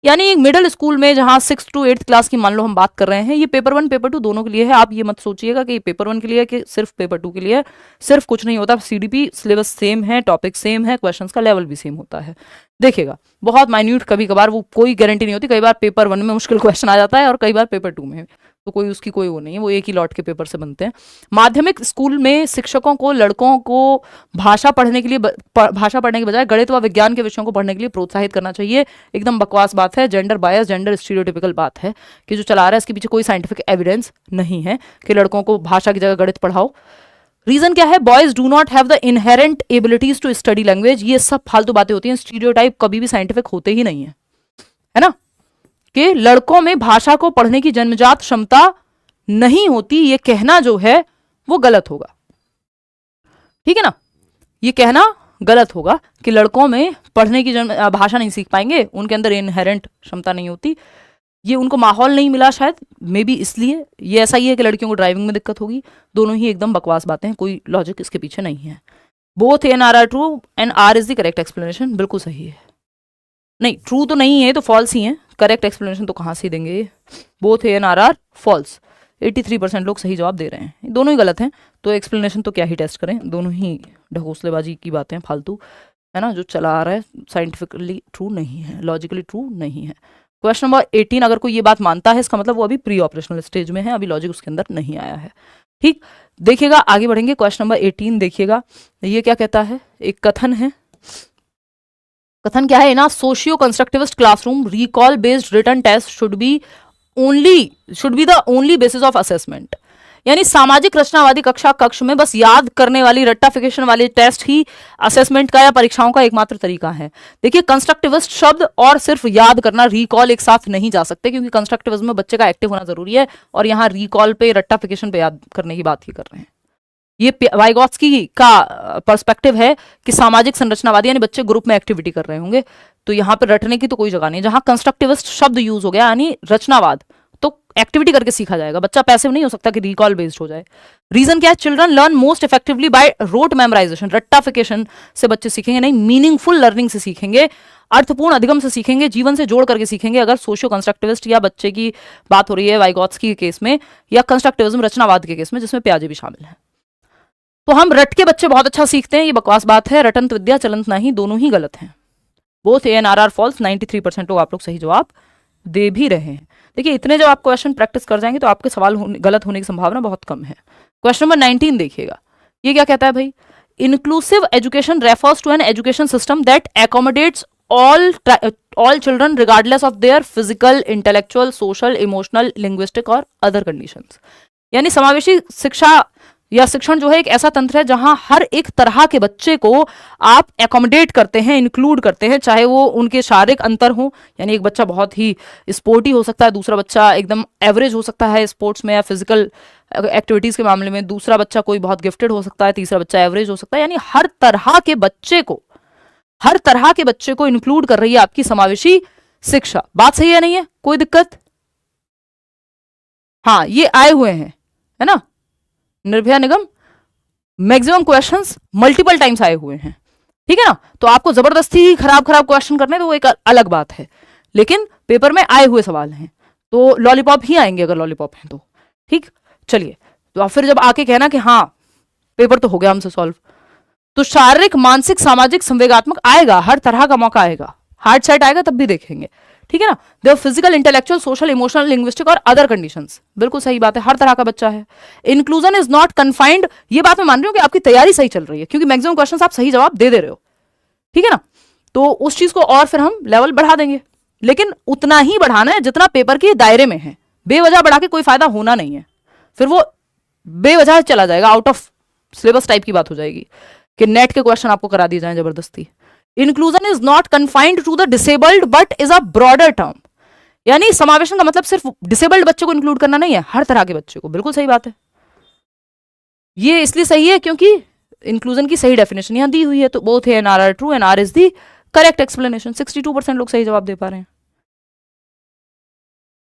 यानी मिडिल स्कूल में जहां 6 to 8 क्लास की मान लो हम बात कर रहे हैं, ये पेपर 1 पेपर 2 दोनों के लिए है। आप ये मत सोचिएगा कि पेपर 1 के लिए है कि सिर्फ पेपर 2 के लिए है, सिर्फ कुछ नहीं होता। सीडीपी सिलेबस सेम है, टॉपिक सेम है, क्वेश्चंस का लेवल भी सेम होता है। देखिएगा बहुत माइन्यूट, कभी कभार वो कोई गारंटी नहीं होती, कई बार पेपर 1 में मुश्किल क्वेश्चन आ जाता है और कई बार पेपर 2 में, तो कोई उसकी कोई वो नहीं है, वो एक ही लॉट के पेपर से बनते हैं। माध्यमिक स्कूल में शिक्षकों को लड़कों को भाषा पढ़ने के बजाय गणित व विज्ञान के विषयों को पढ़ने के लिए प्रोत्साहित करना चाहिए। एकदम बकवास बात है, जेंडर बायस, जेंडर स्टीरियोटिपिकल बात है कि जो चला रहा है इसके पीछे कोई साइंटिफिक एविडेंस नहीं है कि लड़कों को भाषा की जगह गणित पढ़ाओ। रीजन क्या है? Boys do not have the inherent abilities to study language. ये सब फालतू बातें होती हैं, स्टीरियोटाइप कभी भी साइंटिफिक होते ही नहीं है ना? कि लड़कों में भाषा को पढ़ने की जन्मजात क्षमता नहीं होती, ये कहना जो है वो गलत होगा, ठीक है ना? ये कहना गलत होगा कि लड़कों में पढ़ने की भाषा नहीं सीख पाएंगे, उनके अंदर इनहेरेंट क्षमता नहीं होती, ये उनको माहौल नहीं मिला शायद, मे बी इसलिए। ये ऐसा ही है कि लड़कियों को ड्राइविंग में दिक्कत होगी। दोनों ही एकदम बकवास बातें हैं, कोई लॉजिक इसके पीछे नहीं है। Both and R are true and R is the correct explanation, बिल्कुल सही है। नहीं, ट्रू तो नहीं है, तो फॉल्स ही है। करेक्ट एक्सप्लेनेशन तो कहाँ से देंगे? Both and R are false. 83% लोग सही जवाब दे रहे हैं, दोनों ही गलत हैं। तो एक्सप्लेनेशन तो क्या ही टेस्ट करें, दोनों ही ढकोसलेबाजी की बातें फालतू, है ना? जो चला आ रहा है साइंटिफिकली ट्रू नहीं है, लॉजिकली ट्रू नहीं है। क्वेश्चन नंबर 18, अगर कोई ये बात मानता है इसका मतलब वो अभी प्री ऑपरेशनल स्टेज में है, अभी लॉजिक उसके अंदर नहीं आया है, ठीक? देखिएगा आगे बढ़ेंगे। क्वेश्चन नंबर 18 देखिएगा, ये क्या कहता है? एक कथन है, कथन क्या है, in a socio constructivist classroom recall based written test should be the only basis of assessment. यानी सामाजिक रचनावादी कक्षा कक्ष में बस याद करने वाली रट्टाफिकेशन वाली टेस्ट ही असेसमेंट का या परीक्षाओं का एकमात्र तरीका है। देखिए, कंस्ट्रक्टिविस्ट शब्द और सिर्फ याद करना, रिकॉल एक साथ नहीं जा सकते, क्योंकि कंस्ट्रक्टिविज्म में बच्चे का एक्टिव होना जरूरी है, और यहाँ रिकॉल पे, रट्टाफिकेशन पे याद करने की बात ही कर रहे हैं। ये वाइगॉत्स्की का पर्सपेक्टिव है कि सामाजिक संरचनावादी यानी बच्चे ग्रुप में एक्टिविटी कर रहे होंगे, तो यहाँ पे रटने की तो कोई जगह नहीं। जहां कंस्ट्रक्टिविस्ट शब्द यूज हो गया यानी रचनावाद, तो एक्टिविटी करके सीखा जाएगा, बच्चा पैसिव नहीं हो सकता कि रिकॉल बेस्ड हो जाए। रीजन क्या है, children learn most effectively by rote memorisation. रट्टाफिकेशन से बच्चे सीखेंगे नहीं, मीनिंगफुल लर्निंग से सीखेंगे, अर्थपूर्ण अधिगम से सीखेंगे, जीवन से जोड़ करके सीखेंगे। अगर सोशियो कंस्ट्रक्टिविस्ट या बच्चे की बात हो रही है वाइगॉत्स्की के केस में, या कंस्ट्रक्टिविज्म रचनावाद के केस में जिसमें पियाजे भी शामिल है, तो हम रट के बच्चे बहुत अच्छा सीखते हैं, ये बकवास बात है। रटंत विद्या चलंत नहीं, दोनों ही गलत हैं। Both A and R false. 93% लोग आप लोग सही जवाब दे भी रहे हैं। देखिए, इतने जब आप क्वेश्चन प्रैक्टिस कर जाएंगे तो आपके सवाल गलत होने की संभावना बहुत कम है। क्वेश्चन नंबर 19 देखिएगा, ये क्या कहता है भाई, inclusive education refers to an education system that accommodates all children regardless of their physical, intellectual, social, emotional, linguistic और other conditions। यानी समावेशी शिक्षा या शिक्षण जो है एक ऐसा तंत्र है जहां हर एक तरह के बच्चे को आप एकोमोडेट करते हैं, इंक्लूड करते हैं, चाहे वो उनके शारीरिक अंतर हो, यानी एक बच्चा बहुत ही स्पोर्टी हो सकता है, दूसरा बच्चा एकदम एवरेज हो सकता है स्पोर्ट्स में या फिजिकल एक्टिविटीज के मामले में, दूसरा बच्चा कोई बहुत गिफ्टेड हो सकता है, तीसरा बच्चा एवरेज हो सकता है। यानी हर तरह के बच्चे को इंक्लूड कर रही है आपकी समावेशी शिक्षा। बात सही है, नहीं है कोई दिक्कत? हाँ, ये आए हुए हैं, है ना, निर्भया निगम, मैक्सिमम क्वेश्चंस मल्टीपल टाइम्स आए हुए हैं, ठीक है ना। तो आपको जबरदस्ती ही खराब क्वेश्चन करने तो वो एक अलग बात है, लेकिन पेपर में आए हुए सवाल हैं तो लॉलीपॉप ही आएंगे अगर लॉलीपॉप हैं तो, ठीक। चलिए, तो आप फिर जब आके कहना कि हाँ पेपर तो हो गया हमसे सॉल्व, तो शारीरिक, मानसिक, सामाजिक, संवेगात्मक आएगा, हर तरह का मौका आएगा, हार्ड सेट आएगा तब भी देखेंगे, ठीक है ना। Their physical, intellectual, social, emotional, linguistic और अदर कंडीशंस, बिल्कुल सही बात है, हर तरह का बच्चा है। इंक्लूजन इज नॉट कन्फाइंड, ये बात मैं मान रही हूँ कि आपकी तैयारी सही चल रही है, क्योंकि मैक्सिमम क्वेश्चंस आप सही जवाब दे रहे हो, ठीक है ना। तो उस चीज को और फिर हम लेवल बढ़ा देंगे, लेकिन उतना ही बढ़ाना है जितना पेपर के दायरे में है। बेवजह बढ़ा के कोई फायदा होना नहीं है, फिर वो बेवजह चला जाएगा, आउट ऑफ सिलेबस टाइप की बात हो जाएगी कि नेट के क्वेश्चन आपको करा दिए जाए जबरदस्ती। Inclusion is not confined to the disabled but is a broader term, यानी समावेशन का मतलब सिर्फ डिसेबल्ड बच्चे को इंक्लूड करना नहीं है, हर तरह के बच्चे को, बिल्कुल सही बात है। ये इसलिए सही है क्योंकि इंक्लूजन की सही डेफिनेशन यहां दी हुई है, तो both A and R true and R is the correct explanation. 62% लोग सही जवाब दे पा रहे हैं।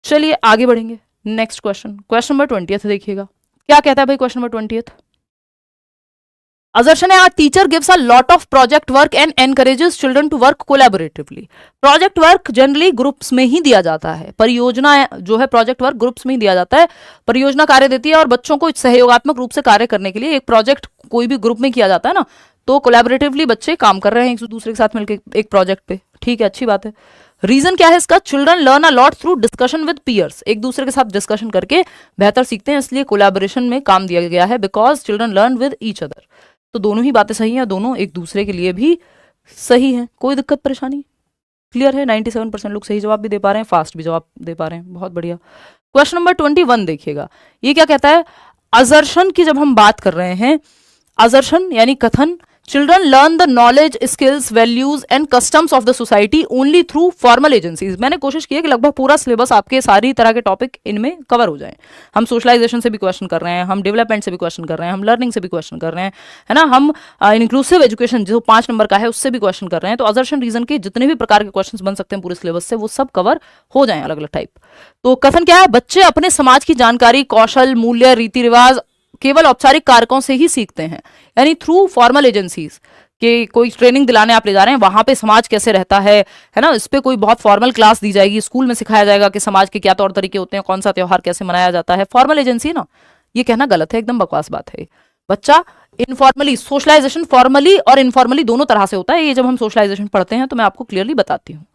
चलिए आगे बढ़ेंगे, नेक्स्ट क्वेश्चन, क्वेश्चन नंबर 20 देखिएगा, क्या कहता है भाई क्वेश्चन नंबर 20। Assertion है, our teacher gives a lot of project work and encourages children to work collaboratively। Project work generally groups में ही दिया जाता है, परियोजना जो है प्रोजेक्ट वर्क ग्रुप्स में ही दिया जाता है, परियोजना कार्य देती है और बच्चों को सहयोगात्मक रूप से कार्य करने के लिए, एक प्रोजेक्ट कोई भी ग्रुप में किया जाता है ना, तो कोलैबोरेटिवली बच्चे काम कर रहे हैं एक दूसरे के साथ मिलकर एक प्रोजेक्ट पे, ठीक है, अच्छी बात है। रीजन क्या है इसका, children learn a lot through discussion with peers, एक दूसरे के साथ डिस्कशन करके बेहतर सीखते हैं, इसलिए कोलैबोरेशन में काम दिया गया है, because children learn with each other. तो दोनों ही बातें सही हैं, दोनों एक दूसरे के लिए भी सही हैं, कोई दिक्कत परेशानी, क्लियर है। 97% लोग सही जवाब भी दे पा रहे हैं, फास्ट भी जवाब दे पा रहे हैं, बहुत बढ़िया। क्वेश्चन नंबर 21 देखिएगा, ये क्या कहता है, असर्शन की जब हम बात कर रहे हैं, असर्शन यानी कथन, children learn the knowledge, skills, values and customs of the society only through formal agencies. मैंने कोशिश की है कि लगभग पूरा सिलेबस आपके सारी तरह के टॉपिक इनमें कवर हो जाए। हम सोशलाइजेशन से भी क्वेश्चन कर रहे हैं, हम डेवलपमेंट से भी क्वेश्चन कर रहे हैं, हम लर्निंग से भी क्वेश्चन कर रहे हैं, है ना, हम इंक्लूसिव एजुकेशन जो 5 नंबर का है उससे भी क्वेश्चन कर रहे हैं। तो असर्शन रीजन के जितने भी प्रकार के क्वेश्चन बन सकते हैं पूरे सिलेबस से, वो सब कवर हो जाए अलग अलग टाइप। तो कथन क्या है, बच्चे अपने समाज की जानकारी, कौशल, मूल्य, रीति रिवाज केवल औपचारिक कारकों से ही सीखते हैं, यानी थ्रू फॉर्मल एजेंसीज कि कोई ट्रेनिंग दिलाने आप ले जा रहे हैं, वहां पे समाज कैसे रहता है ना, इस पे कोई बहुत फॉर्मल क्लास दी जाएगी, स्कूल में सिखाया जाएगा कि समाज के क्या तौर तरीके होते हैं, कौन सा त्योहार कैसे मनाया जाता है, फॉर्मल एजेंसी ना, ये कहना गलत है, एकदम बकवास बात है। बच्चा इनफॉर्मली, सोशलाइजेशन फॉर्मली और इनफॉर्मली दोनों तरह से होता है, ये जब हम सोशलाइजेशन पढ़ते हैं तो मैं आपको क्लियरली बताती हूँ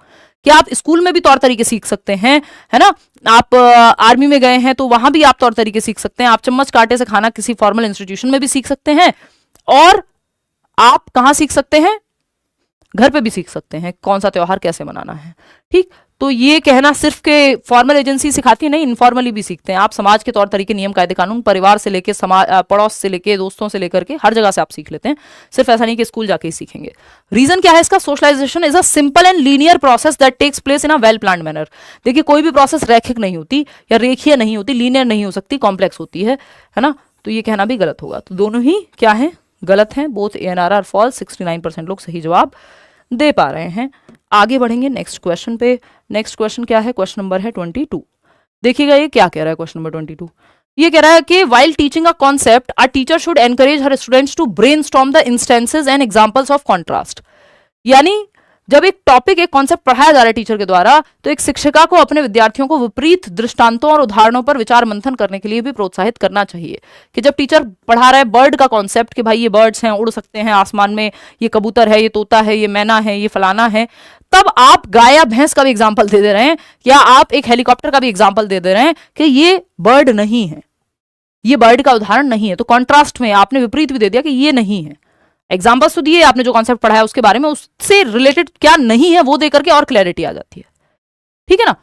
कि आप स्कूल में भी तौर तरीके सीख सकते हैं, है ना, आप आर्मी में गए हैं तो वहां भी आप तौर तरीके सीख सकते हैं, आप चम्मच कांटे से खाना किसी फॉर्मल इंस्टीट्यूशन में भी सीख सकते हैं, और आप कहां सीख सकते हैं, घर पे भी सीख सकते हैं कौन सा त्योहार कैसे मनाना है। ठीक, तो ये कहना सिर्फ के फॉर्मल एजेंसी सिखाती है, नहीं, इनफॉर्मली भी सीखते हैं आप। समाज के तौर तरीके, नियम, कायदे कानून, परिवार से लेके समाज, पड़ोस से लेके, दोस्तों से लेकर के हर जगह से आप सीख लेते हैं। सिर्फ ऐसा नहीं कि स्कूल जाके ही सीखेंगे। रीजन क्या है इसका? Socialisation is a simple and linear process that takes place in a well planned manner. देखिए, कोई भी प्रोसेस रैखिक नहीं होती या रेखीय नहीं होती, लीनियर नहीं हो सकती, कॉम्प्लेक्स होती है ना। तो ये कहना भी गलत होगा। तो दोनों ही क्या है? गलत हैं। Both ANR are false. 69% लोग सही जवाब दे पा रहे हैं। आगे बढ़ेंगे नेक्स्ट क्वेश्चन पे। नेक्स्ट क्वेश्चन क्या है? क्वेश्चन नंबर है 22। देखिएगा ये क्या कह रहा है। क्वेश्चन नंबर 22 ये कह रहा है कि while teaching a concept, a teacher should encourage her students to brainstorm the instances and examples of contrast। यानी जब एक टॉपिक, एक कॉन्सेप्ट पढ़ाया जा रहा है टीचर के द्वारा, तो एक शिक्षिका को अपने विद्यार्थियों को विपरीत दृष्टांतों और उदाहरणों पर विचार मंथन करने के लिए भी प्रोत्साहित करना चाहिए। कि जब टीचर पढ़ा रहा है बर्ड का कॉन्सेप्ट कि भाई ये बर्ड्स हैं, उड़ सकते हैं आसमान में, ये कबूतर है, ये तोता है, ये मैना है, ये फलाना है, तब आप गाय या भैंस का भी एग्जाम्पल दे रहे हैं, या आप एक हेलीकॉप्टर का भी एग्जाम्पल दे रहे हैं कि ये बर्ड नहीं है, ये बर्ड का उदाहरण नहीं है। तो कॉन्ट्रास्ट में आपने विपरीत भी दे दिया कि ये नहीं है। एग्जाम्पल्स तो दिए, आपने जो कॉन्सेप्ट पढ़ा है उसके बारे में, उससे रिलेटेड क्या नहीं है वो दे करके और क्लैरिटी आ जाती है। ठीक है ना।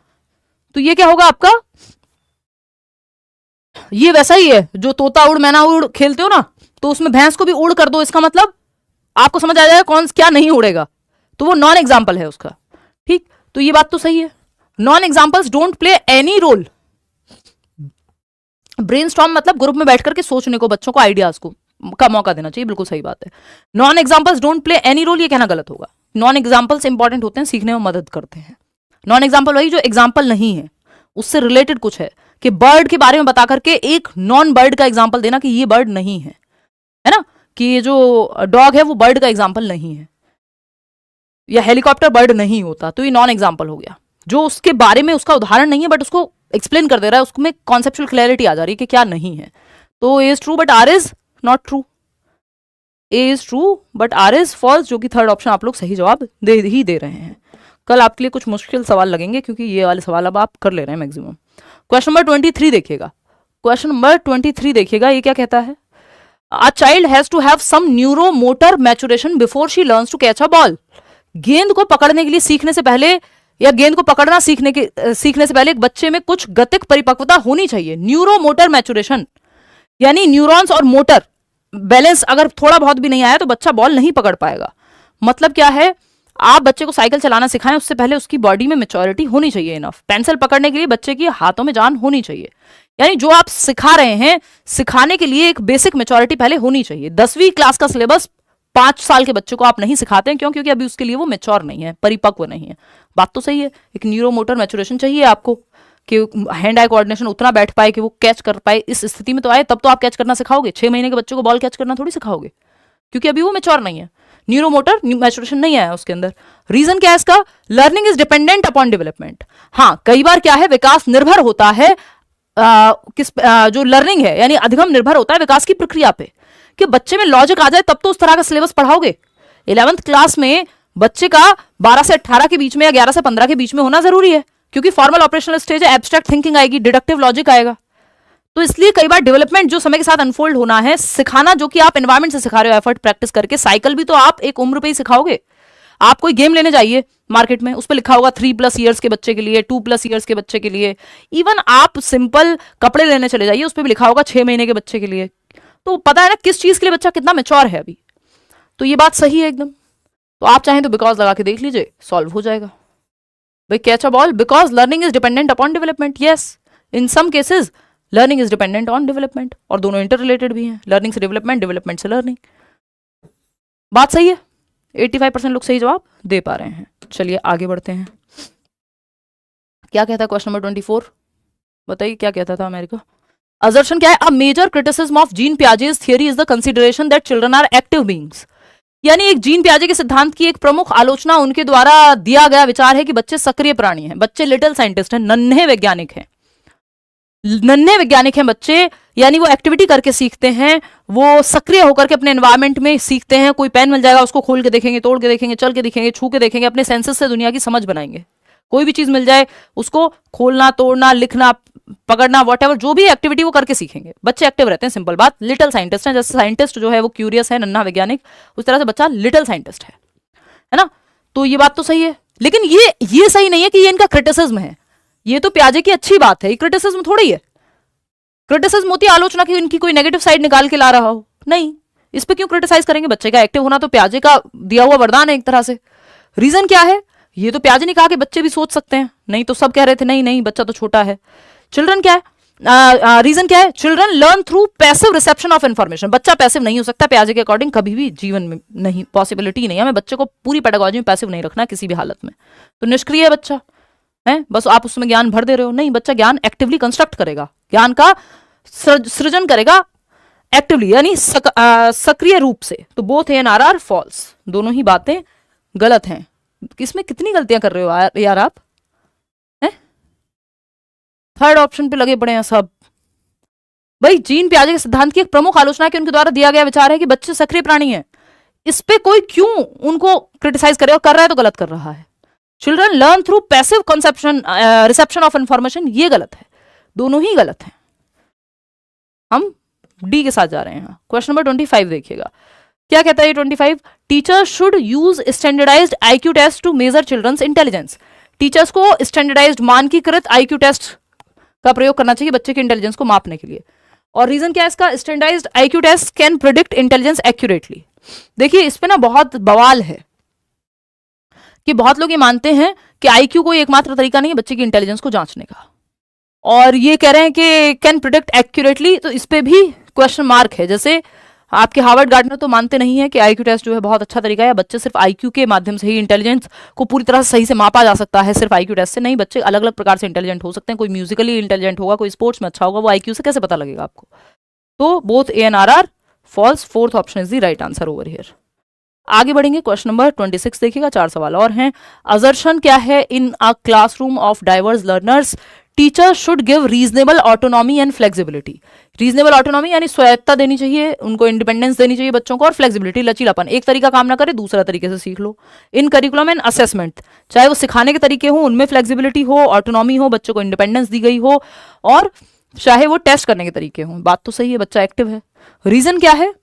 तो ये क्या होगा आपका? ये वैसा ही है जो तोता उड़ मैना उड़ खेलते हो ना, तो उसमें भैंस को भी उड़ कर दो, इसका मतलब आपको समझ आ जाएगा कौन क्या नहीं उड़ेगा, तो वो नॉन एग्जाम्पल है उसका। ठीक, तो ये बात तो सही है। Non examples don't play any role. Brainstorm मतलब ग्रुप में बैठ करके सोचने को, बच्चों को आइडियाज को का मौका देना चाहिए। बिल्कुल सही बात है। Non examples don't play any role, ये कहना गलत होगा। नॉन एग्जाम्पल्स इंपॉर्टेंट होते हैं, सीखने में मदद करते हैं। नॉन एग्जाम्पल वही जो एग्जाम्पल नहीं है, उससे रिलेटेड कुछ है, कि बर्ड के बारे में बता करके एक नॉन बर्ड का एग्जाम्पल देना कि ये बर्ड नहीं है, है ना, कि ये जो डॉग है वो बर्ड का एग्जाम्पल नहीं है, या हेलीकॉप्टर बर्ड नहीं होता, तो ये नॉन एग्जाम्पल हो गया। जो उसके बारे में उसका उदाहरण नहीं है बट उसको एक्सप्लेन कर दे रहा है, उसमें कॉन्सेप्चुअल क्लैरिटी आ जा रही है कि क्या नहीं है। तो A is true but R is not true. A is true but R is false, जो कि थर्ड ऑप्शन आप लोग सही जवाब दे ही दे रहे हैं। कल आपके लिए कुछ मुश्किल सवाल लगेंगे क्योंकि ये वाले सवाल अब आप कर ले रहे हैं मैक्सिमम। क्वेश्चन नंबर 23 देखिएगा। क्वेश्चन नंबर 23 देखिएगा, ये क्या कहता है? A child has to have some neuromotor maturation before she learns to catch a ball. गेंद को पकड़ने के लिए सीखने से पहले, या गेंद को पकड़ना सीखने से पहले एक बच्चे में कुछ गतिक परिपक्वता होनी चाहिए। न्यूरोमोटर मैचुरेशन यानी न्यूरॉन्स और मोटर बैलेंस अगर थोड़ा बहुत भी नहीं आया तो बच्चा बॉल नहीं पकड़ पाएगा। मतलब क्या है? आप बच्चे को साइकिल चलाना सिखाएं, उससे पहले उसकी बॉडी में मैच्योरिटी होनी चाहिए इनफ। पेंसिल पकड़ने के लिए बच्चे की हाथों में जान होनी चाहिए। यानी जो आप सिखा रहे हैं, सिखाने के लिए एक बेसिक मैच्योरिटी पहले होनी चाहिए। 10वीं क्लास का सिलेबस 5 साल के बच्चे को आप नहीं सिखाते हैं, क्यों? क्योंकि अभी उसके लिए वो मैच्योर नहीं है, परिपक्व नहीं है। बात तो सही है। एक न्यूरोमोटर मैच्योरेशन चाहिए आपको कि हैंड आई कोऑर्डिनेशन उतना बैठ पाए कि वो कैच कर पाए। इस स्थिति में तो आए तब तो आप कैच करना सिखाओगे। 6 महीने के बच्चे को बॉल कैच करना थोड़ी सिखाओगे, क्योंकि अभी वो मैच्योर नहीं है। न्यूरोमोटर मैच्योरेशन नहीं आया उसके अंदर। रीजन क्या है इसका? Learning is dependent upon development. हाँ, कई बार क्या है, विकास निर्भर होता है जो लर्निंग है, यानी अधिगम निर्भर होता है विकास की प्रक्रिया पे, कि बच्चे में लॉजिक आ जाए तब तो उस तरह का सिलेबस पढ़ाओगे। 11th क्लास में बच्चे का 12 से 18 के बीच में या 11 से 15 के बीच में होना जरूरी है, क्योंकि फॉर्मल ऑपरेशनल स्टेज है, एब्स्ट्रैक्ट थिंकिंग आएगी, डिडक्टिव लॉजिक आएगा। तो इसलिए कई बार डेवलपमेंट जो समय के साथ अनफोल्ड होना है, सिखाना जो कि आप एनवायरमेंट से सिखा रहे हो, एफर्ट प्रैक्टिस करके, साइकिल भी तो आप एक उम्र पे ही सिखाओगे। आप कोई गेम लेने जाइए मार्केट में, उस पर लिखा होगा 3+ ईयर्स के बच्चे के लिए, 2+ ईयर्स के बच्चे के लिए। इवन आप सिंपल कपड़े लेने चले जाइए, उस पर भी लिखा होगा 6 महीने के बच्चे के लिए। तो पता है ना किस चीज के लिए बच्चा कितना मैच्योर है अभी। तो ये बात सही है एकदम। तो आप चाहें तो बिकॉज लगा के देख लीजिए, सॉल्व हो जाएगा। भाई catch a ball because learning is dependent upon development. Yes, in some cases learning is dependent on development, और दोनों इंटर रिलेटेड भी हैं। लर्निंग से डेवलपमेंट, डेवलपमेंट से लर्निंग। बात सही है। 85% लोग सही जवाब दे पा रहे हैं। चलिए आगे बढ़ते हैं। क्या कहता है क्वेश्चन नंबर 24? बताइए क्या कहता था अमेरिका। असर्शन क्या है? A major criticism of Jean Piaget's theory is the consideration that children are active beings. यानी एक जीन पियाजे के सिद्धांत की एक प्रमुख आलोचना उनके द्वारा दिया गया विचार है कि बच्चे सक्रिय प्राणी हैं, बच्चे लिटिल साइंटिस्ट हैं, नन्हे वैज्ञानिक हैं। नन्हे वैज्ञानिक हैं बच्चे, यानी वो एक्टिविटी करके सीखते हैं, वो सक्रिय होकर के अपने एनवायरमेंट में सीखते हैं। कोई पेन मिल जाएगा, उसको खोल के देखेंगे, तोड़ के देखेंगे, चल के देखेंगे, छू के देखेंगे, अपने सेंसेस से दुनिया की समझ बनाएंगे। कोई भी चीज मिल जाए उसको खोलना, तोड़ना, लिखना, पकड़ना, वॉटएवर जो भी एक्टिविटी वो करके सीखेंगे। बच्चे एक्टिव रहते हैं, सिंपल बात। लिटिल साइंटिस्ट हैं, जैसे साइंटिस्ट जो है वो क्यूरियस है, नन्हा वैज्ञानिक, उस तरह से बच्चा लिटिल साइंटिस्ट है है ना। तो ये बात तो सही है, लेकिन ये सही नहीं है कि ये इनका क्रिटिसिज्म है। ये तो प्याजे की अच्छी बात है, ये क्रिटिसिज्म थोड़ी है। क्रिटिसिज्म होती है आलोचना की, इनकी कोई नेगेटिव साइड निकाल के ला रहा हो, नहीं। इस पे क्यों क्रिटिसाइज करेंगे? बच्चे का एक्टिव होना तो प्याजे का दिया हुआ वरदान है एक तरह से। रीजन क्या है? ये तो प्याजे ने कहा कि बच्चे भी सोच सकते हैं, नहीं तो सब कह रहे थे नहीं नहीं बच्चा तो छोटा है। चिल्ड्रन क्या है, रीजन क्या है? Children learn through passive reception of information. बच्चा पैसिव नहीं हो सकता प्याजे के अकॉर्डिंग, कभी भी जीवन में नहीं, पॉसिबिलिटी नहीं है। हमें बच्चे को पूरी पेडागोजी में पैसिव नहीं रखना किसी भी हालत में। तो निष्क्रिय है बच्चा, है बस आप उसमें ज्ञान भर दे रहे हो, नहीं। बच्चा ज्ञान एक्टिवली कंस्ट्रक्ट करेगा, ज्ञान का सृजन करेगा एक्टिवली, यानी सक्रिय रूप से। तो both A and R false, दोनों ही बातें गलत हैं। इसमें कितनी गलतियां कर रहे हो यार आप, हैं? थर्ड ऑप्शन पे लगे पड़े हैं सब। भाई जीन पियाजे के सिद्धांत की एक प्रमुख आलोचना के उनके द्वारा दिया गया विचार है कि बच्चे सक्रिय प्राणी हैं। इस पे कोई क्यों उनको क्रिटिसाइज करे, और कर रहा है तो गलत कर रहा है। Children learn through passive conception reception of information, ये गलत है, दोनों ही गलत हैं। हम डी के साथ जा रहे हैं। क्वेश्चन नंबर 25 देखिएगा, क्या कहता है ये 25? Teachers should use standardised IQ test to measure children's intelligence. Teachers को स्टैंडर्डाइज्ड मानकीकृत आईक्यू टेस्ट का प्रयोग करना चाहिए बच्चे के इंटेलिजेंस को मापने के लिए। और रीजन क्या है इसका? Standardised IQ test can predict intelligence accurately. देखिए इस पे ना बहुत बवाल है कि बहुत लोग ये मानते हैं कि आईक्यू कोई एकमात्र तरीका नहीं है बच्चे की इंटेलिजेंस को जांचने का, और ये कह रहे हैं कि कैन प्रिडिक्ट एक्यूरेटली। तो इस पे भी क्वेश्चन मार्क है। जैसे आपके हार्वर्ड गार्डनर तो मानते नहीं है कि आईक्यू टेस्ट जो है बहुत अच्छा तरीका है, बच्चे सिर्फ आईक्यू के माध्यम से ही इंटेलिजेंस को पूरी तरह से सही से मापा जा सकता है सिर्फ आईक्यू टेस्ट से। नहीं, बच्चे अलग अलग प्रकार से इंटेलिजेंट हो सकते हैं। कोई म्यूजिकली इंटेलिजेंट होगा, कोई स्पोर्ट्स में अच्छा होगा, वो आईक्यू से कैसे पता लगेगा आपको? तो both A and R false, fourth option is the right answer over here. आगे बढ़ेंगे, क्वेश्चन नंबर 26 देखिएगा, 4 सवाल और हैं। असर्शन क्या है? In a classroom of diverse learners teachers should give reasonable autonomy and flexibility. Reasonable autonomy यानी स्वायत्ता देनी चाहिए उनको, इंडिपेंडेंस देनी चाहिए बच्चों को, और फ्लेक्सिबिलिटी लचीलापन, एक तरीका काम ना करे दूसरा तरीके से सीख लो। इन करिकुलम एंड असेसमेंट, चाहे वो सिखाने के तरीके हो उनमें फ्लेक्सिबिलिटी हो, ऑटोनॉमी हो, बच्चों को इंडिपेंडेंस दी गई हो, और चाहे वो टेस्ट करने के तरीके हो। बात तो सही है, बच्चा एक्टिव है। रीजन क्या है?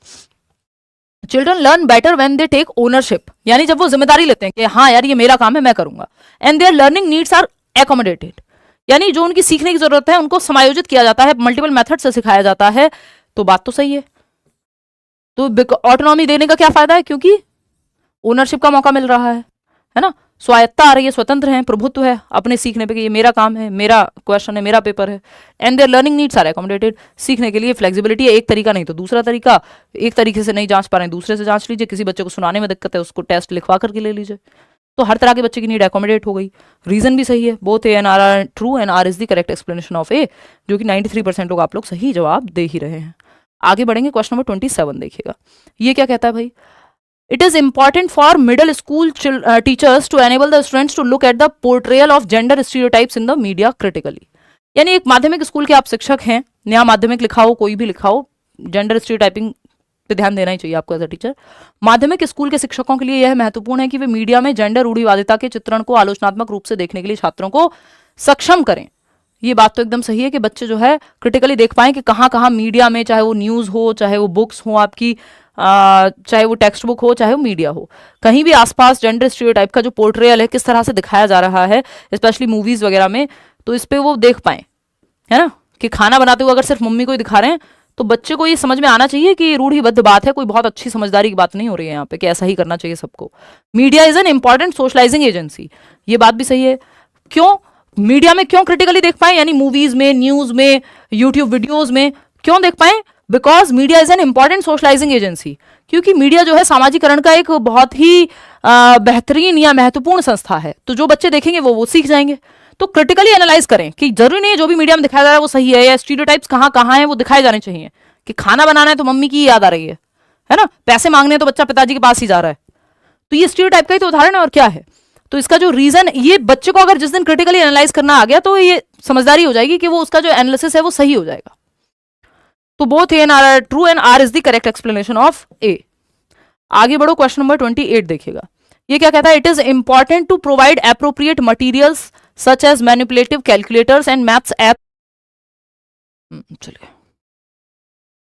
Children learn better when they take ownership, यानी जब वो जिम्मेदारी लेते हैं कि हाँ यार ये मेरा काम है मैं करूंगा। And their learning needs are accommodated, यानी जो उनकी सीखने की जरूरत है उनको समायोजित किया जाता है, मल्टीपल मेथड से सिखाया जाता है। तो बात तो सही है। तो ऑटोनॉमी देने का क्या फायदा है? क्योंकि ओनरशिप का मौका मिल रहा है ना। स्वायत्ता आ रही है, स्वतंत्र है, प्रभुत्व है अपने सीखने पे कि ये मेरा काम है, मेरा क्वेश्चन है, मेरा पेपर है। And their learning needs are accommodated, सीखने के लिए फ्लेक्सिबिलिटी है, एक तरीका नहीं तो दूसरा तरीका, एक तरीके से नहीं जांच पा रहे हैं दूसरे से जांच लीजिए, किसी बच्चे को सुनाने में दिक्कत है उसको टेस्ट लिखवा करके ले लीजिए। तो हर तरह के बच्चे की नीड एकोमोडेट हो गई। रीजन भी सही है, both A and R are true and R is the correct explanation of A, जो कि 93% लोग आप लोग सही जवाब दे ही रहे हैं। आगे बढ़ेंगे, क्वेश्चन नंबर 27 देखिएगा, ये क्या कहता है भाई? It is important for middle school teachers to enable the students to look at the portrayal of gender stereotypes in the media critically। यानी एक माध्यमिक स्कूल के आप शिक्षक हैं, नया माध्यमिक लिखा हो, कोई भी लिखा हो, जेंडर स्टीरियोटाइपिंग पे ध्यान देना ही चाहिए आपको एज अ टीचर। माध्यमिक स्कूल के शिक्षकों के लिए यह महत्वपूर्ण है कि वे मीडिया में जेंडर रूढ़िवादिता के चित्रण को आलोचनात्मक रूप से देखने के लिए छात्रों को सक्षम करें। ये बात तो एकदम सही है कि बच्चे जो है क्रिटिकली देख पाएं कि कहाँ कहाँ मीडिया में, चाहे वो न्यूज़ हो, चाहे वो बुक्स हो आपकी, चाहे वो टेक्स्ट बुक हो, चाहे वो मीडिया हो, कहीं भी आसपास जेंडर स्टीरियोटाइप का जो पोर्ट्रेयल है किस तरह से दिखाया जा रहा है, स्पेशली मूवीज वगैरह में, तो इस पे वो देख पाए, है ना। कि खाना बनाते हुए अगर सिर्फ मम्मी को ही दिखा रहे हैं तो बच्चे को ये समझ में आना चाहिए कि रूढ़िबद्ध बात है, कोई बहुत अच्छी समझदारी की बात नहीं हो रही है यहाँ पे कि ऐसा ही करना चाहिए सबको। Media is an important socialising agency, ये बात भी सही है। क्यों मीडिया में क्यों क्रिटिकली देख पाए, यानी मूवीज में, न्यूज में, यूट्यूब वीडियोज में क्यों देख पाए? Because media is an important socialising agency, क्योंकि मीडिया जो है सामाजिकरण का एक बहुत ही बेहतरीन या महत्वपूर्ण संस्था है। तो जो बच्चे देखेंगे वो सीख जाएंगे। तो क्रिटिकली एनालाइज करें कि जरूरी नहीं है जो भी मीडिया में दिखाया जा रहा है वो सही है, या स्टीरियोटाइप्स कहाँ कहाँ है वो दिखाए जाने चाहिए। कि खाना बनाना है तो मम्मी की याद आ रही है ना, पैसे मांगने तो बच्चा पिताजी के पास ही जा रहा है, तो ये स्टीरियोटाइप का ही तो उदाहरण है और क्या है। तो इसका जो रीजन, ये बच्चे को अगर जिस दिन क्रिटिकली एनालाइज करना आ गया तो ये समझदारी हो जाएगी कि वो उसका जो एनालिसिस है वो सही हो जाएगा। तो both A and R true and R is the correct explanation of A. आगे बढ़ो, क्वेश्चन नंबर 28 देखिएगा, ये क्या कहता है? It is important to provide appropriate materials such as manipulative calculators and maths app. चलिए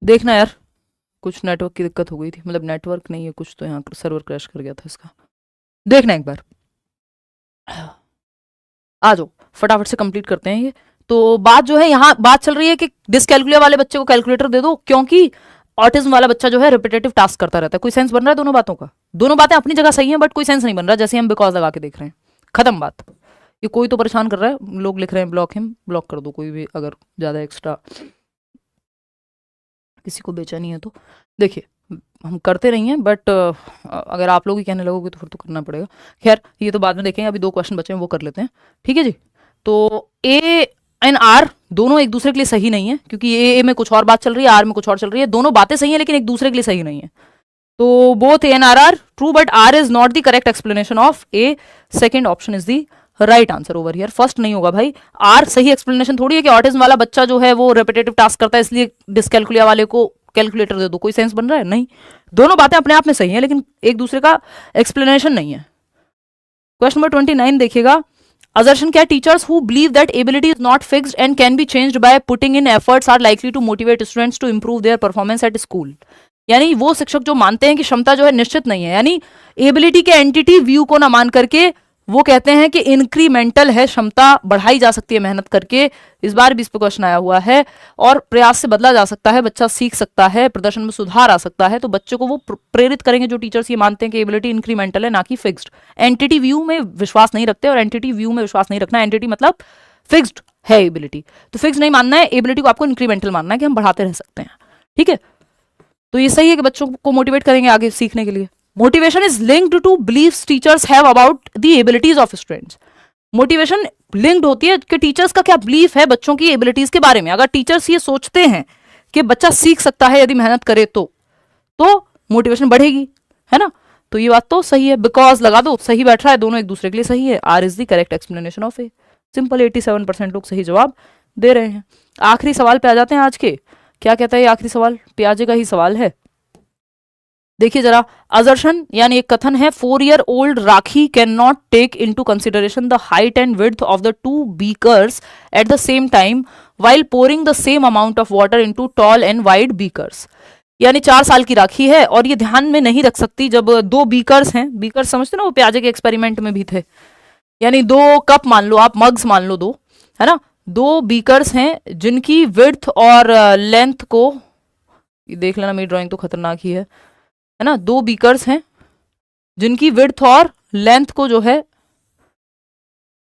देखना यार, कुछ नेटवर्क की दिक्कत हो गई थी, मतलब नेटवर्क नहीं है कुछ, तो यहाँ सर्वर क्रैश कर गया था इसका। देखना एक बार, आ जाओ फटाफट से कंप्लीट करते हैं ये। तो बात जो है यहाँ बात चल रही है कि डिसकैलकुलिया वाले बच्चे को कैलकुलेटर दे दो, क्योंकि ऑटिज्म वाला बच्चा जो है रिपीटेटिव टास्क करता रहता है। कोई सेंस बन रहा है दोनों बातों का? दोनों बातें अपनी जगह सही हैं, बट कोई सेंस नहीं बन रहा, जैसे हम बिकॉज लगा के देख रहे हैं। खत्म बात। ये कोई तो परेशान कर रहा है, लोग लिख रहे हैं ब्लॉक हिम, ब्लॉक कर दो कोई भी अगर ज्यादा एक्स्ट्रा किसी को बेचैनी है तो। देखिए हम करते नहीं हैं, बट अगर आप लोग ही कहने लगोगे तो फिर तो करना पड़ेगा। खैर ये तो बाद में देखेंगे, अभी 2 क्वेश्चन बचे हैं वो कर लेते हैं, ठीक है जी। तो ए एंड आर दोनों एक दूसरे के लिए सही नहीं है, क्योंकि ए में कुछ और बात चल रही है, आर में कुछ और चल रही है। दोनों बातें सही हैं लेकिन एक दूसरे के लिए सही नहीं है। तो both A and R true, but R is not the correct explanation of A. Second option is the right answer over here. First नहीं होगा भाई, आर सही एक्सप्लेनेशन थोड़ी है कि ऑटिज्म वाला बच्चा जो है वो रिपीटेटिव टास्क करता है इसलिए डिसकैलकुलिया वाले को कैलकुलेटर दे दो। कोई सेंस बन रहा है? नहीं। दोनों बातें अपने आप में सही हैं लेकिन एक दूसरे का एक्सप्लेनेशन नहीं है। क्वेश्चन नंबर 29 देखिएगा। असर्शन क्या? Teachers who believe that ability is not fixed and can be changed by putting in efforts are likely to motivate students to improve their performance at school. यानी वो शिक्षक जो मानते हैं कि क्षमता जो है निश्चित नहीं है, यानी एबिलिटी के एंटिटी व्यू को ना मान करके वो कहते हैं कि इंक्रीमेंटल है, क्षमता बढ़ाई जा सकती है मेहनत करके। इस बार भी इस पर क्वेश्चन आया हुआ है। और प्रयास से बदला जा सकता है, बच्चा सीख सकता है, प्रदर्शन में सुधार आ सकता है। तो बच्चे को वो प्रेरित करेंगे जो टीचर्स ये मानते हैं कि एबिलिटी इंक्रीमेंटल है ना कि फिक्स्ड। एंटिटी व्यू में विश्वास नहीं रखते, और एंटिटी व्यू में विश्वास नहीं रखना, एंटिटी मतलब फिक्स्ड है एबिलिटी, तो फिक्स नहीं मानना है, एबिलिटी को आपको इंक्रीमेंटल मानना है कि हम बढ़ाते रह सकते हैं, ठीक है। तो ये सही है कि बच्चों को मोटिवेट करेंगे आगे सीखने के लिए। Motivation is linked to beliefs teachers have about the abilities of students. Motivation linked होती है कि टीचर्स का क्या बिलीफ है बच्चों की एबिलिटीज के बारे में। अगर टीचर्स ये सोचते हैं कि बच्चा सीख सकता है यदि मेहनत करे तो मोटिवेशन बढ़ेगी, है ना। तो ये बात तो सही है, बिकॉज लगा दो, सही बैठ रहा है, दोनों एक दूसरे के लिए सही है। R is the correct explanation of A. Simple. 87% लोग सही जवाब दे रहे हैं। आखिरी सवाल पे आ जाते हैं आज के। क्या कहता है ये आखिरी सवाल? प्याजे का ही सवाल है, देखिए जरा। असर्शन यानी एक कथन है, 4 year old Rakhi can not take into consideration the height and width of the 2 beakers at the same time while pouring the same amount of water into tall and wide beakers. यानी 4 साल की राखी है और ये ध्यान में नहीं रख सकती जब 2 बीकर्स हैं। बीकर्स समझते ना, वो प्याजे के एक्सपेरिमेंट में भी थे। यानी 2 कप मान लो आप, मग्स मान लो 2, है ना। 2 बीकर्स हैं जिनकी विड्थ और लेंथ को, देख लेना मेरी ड्राइंग तो खतरनाक ही है ना। 2 बीकर्स हैं जिनकी विड्थ और लेंथ को जो है,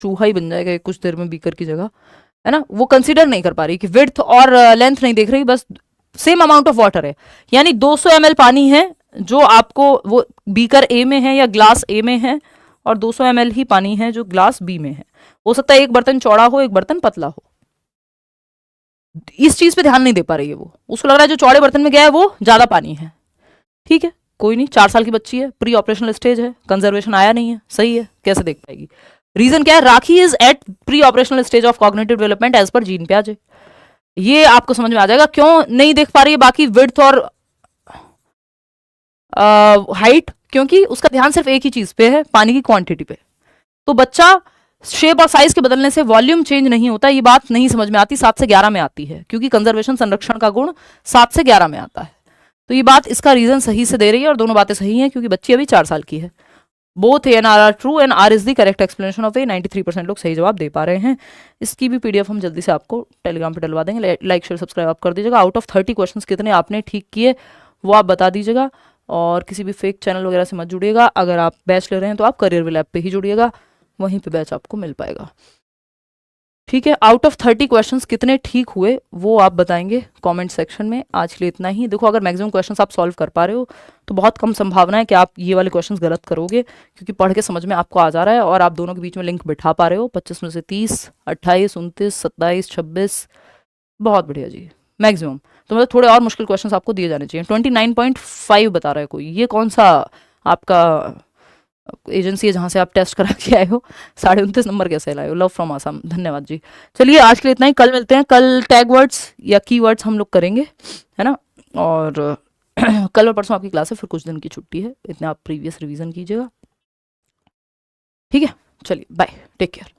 चूहा ही बन जाएगा कुछ देर में बीकर की जगह, है ना। वो कंसीडर नहीं कर पा रही कि विड्थ और लेंथ नहीं देख रही, बस सेम अमाउंट ऑफ वाटर है। यानी 200 ml पानी है जो आपको वो बीकर ए में है या ग्लास ए में है, और 200 ml ही पानी है जो ग्लास बी में है। हो सकता है एक बर्तन चौड़ा हो एक बर्तन पतला हो, इस चीज पे ध्यान नहीं दे पा रही है वो। उसको लग रहा है जो चौड़े बर्तन में गया है वो ज्यादा पानी है, ठीक है कोई नहीं। 4 साल की बच्ची है, प्री ऑपरेशनल स्टेज है, कंजर्वेशन आया नहीं है, सही है, कैसे देख पाएगी। रीजन क्या है? Rakhi is at pre operational stage of cognitive development age पर जीन प्याजे। ये आपको समझ में आ जाएगा क्यों नहीं देख पा रही है बाकी विड्थ और हाइट, क्योंकि उसका ध्यान सिर्फ एक ही चीज पे है, पानी की क्वांटिटी पे। तो बच्चा शेप और साइज के बदलने से वॉल्यूम चेंज नहीं होता, ये बात नहीं समझ में आती। 7 से 11 में आती है, क्योंकि कंजर्वेशन संरक्षण का गुण 7 से 11 में आता है। तो ये बात इसका रीजन सही से दे रही है और दोनों बातें सही हैं, क्योंकि बच्ची अभी 4 साल की है। Both A and R are true and R is the correct explanation of A. 93% लोग सही जवाब दे पा रहे हैं। इसकी भी पीडीएफ हम जल्दी से आपको टेलीग्राम पे डलवा देंगे। लाइक शेयर सब्सक्राइब आप कर दीजिएगा। आउट ऑफ 30 क्वेश्चंस कितने आपने ठीक किए वो आप बता दीजिएगा, और किसी भी फेक चैनल वगैरह से मत जुड़िएगा। अगर आप बैच ले रहे हैं तो आप करियर विल ऐप पे ही जुड़िएगा, वहीं पे बैच आपको मिल पाएगा, ठीक है। आउट ऑफ 30 क्वेश्चंस कितने ठीक हुए वो आप बताएंगे कमेंट सेक्शन में। आज के लिए इतना ही। देखो अगर मैक्सिमम क्वेश्चंस आप सॉल्व कर पा रहे हो तो बहुत कम संभावना है कि आप ये वाले क्वेश्चंस गलत करोगे, क्योंकि पढ़ के समझ में आपको आ जा रहा है और आप दोनों के बीच में लिंक बिठा पा रहे हो। 25 में से 30, 28, 29, 27, 26, बहुत बढ़िया जी, मैक्सिमम। तो मतलब थोड़े और मुश्किल क्वेश्चंस आपको दिए जाने चाहिए। 29.5 बता रहा है कोई, ये कौन सा आपका एजेंसी है जहां से आप टेस्ट करा के आए हो? 29.5 नंबर कैसे लाए हो? लव फ्रॉम आसाम, धन्यवाद जी। चलिए आज के लिए इतना ही, कल मिलते हैं। कल टैग वर्ड्स या की वर्ड्स हम लोग करेंगे, है ना। और कल और परसों आपकी क्लास है, फिर कुछ दिन की छुट्टी है, इतना आप प्रीवियस रिवीजन कीजिएगा, ठीक है। चलिए बाय, टेक केयर।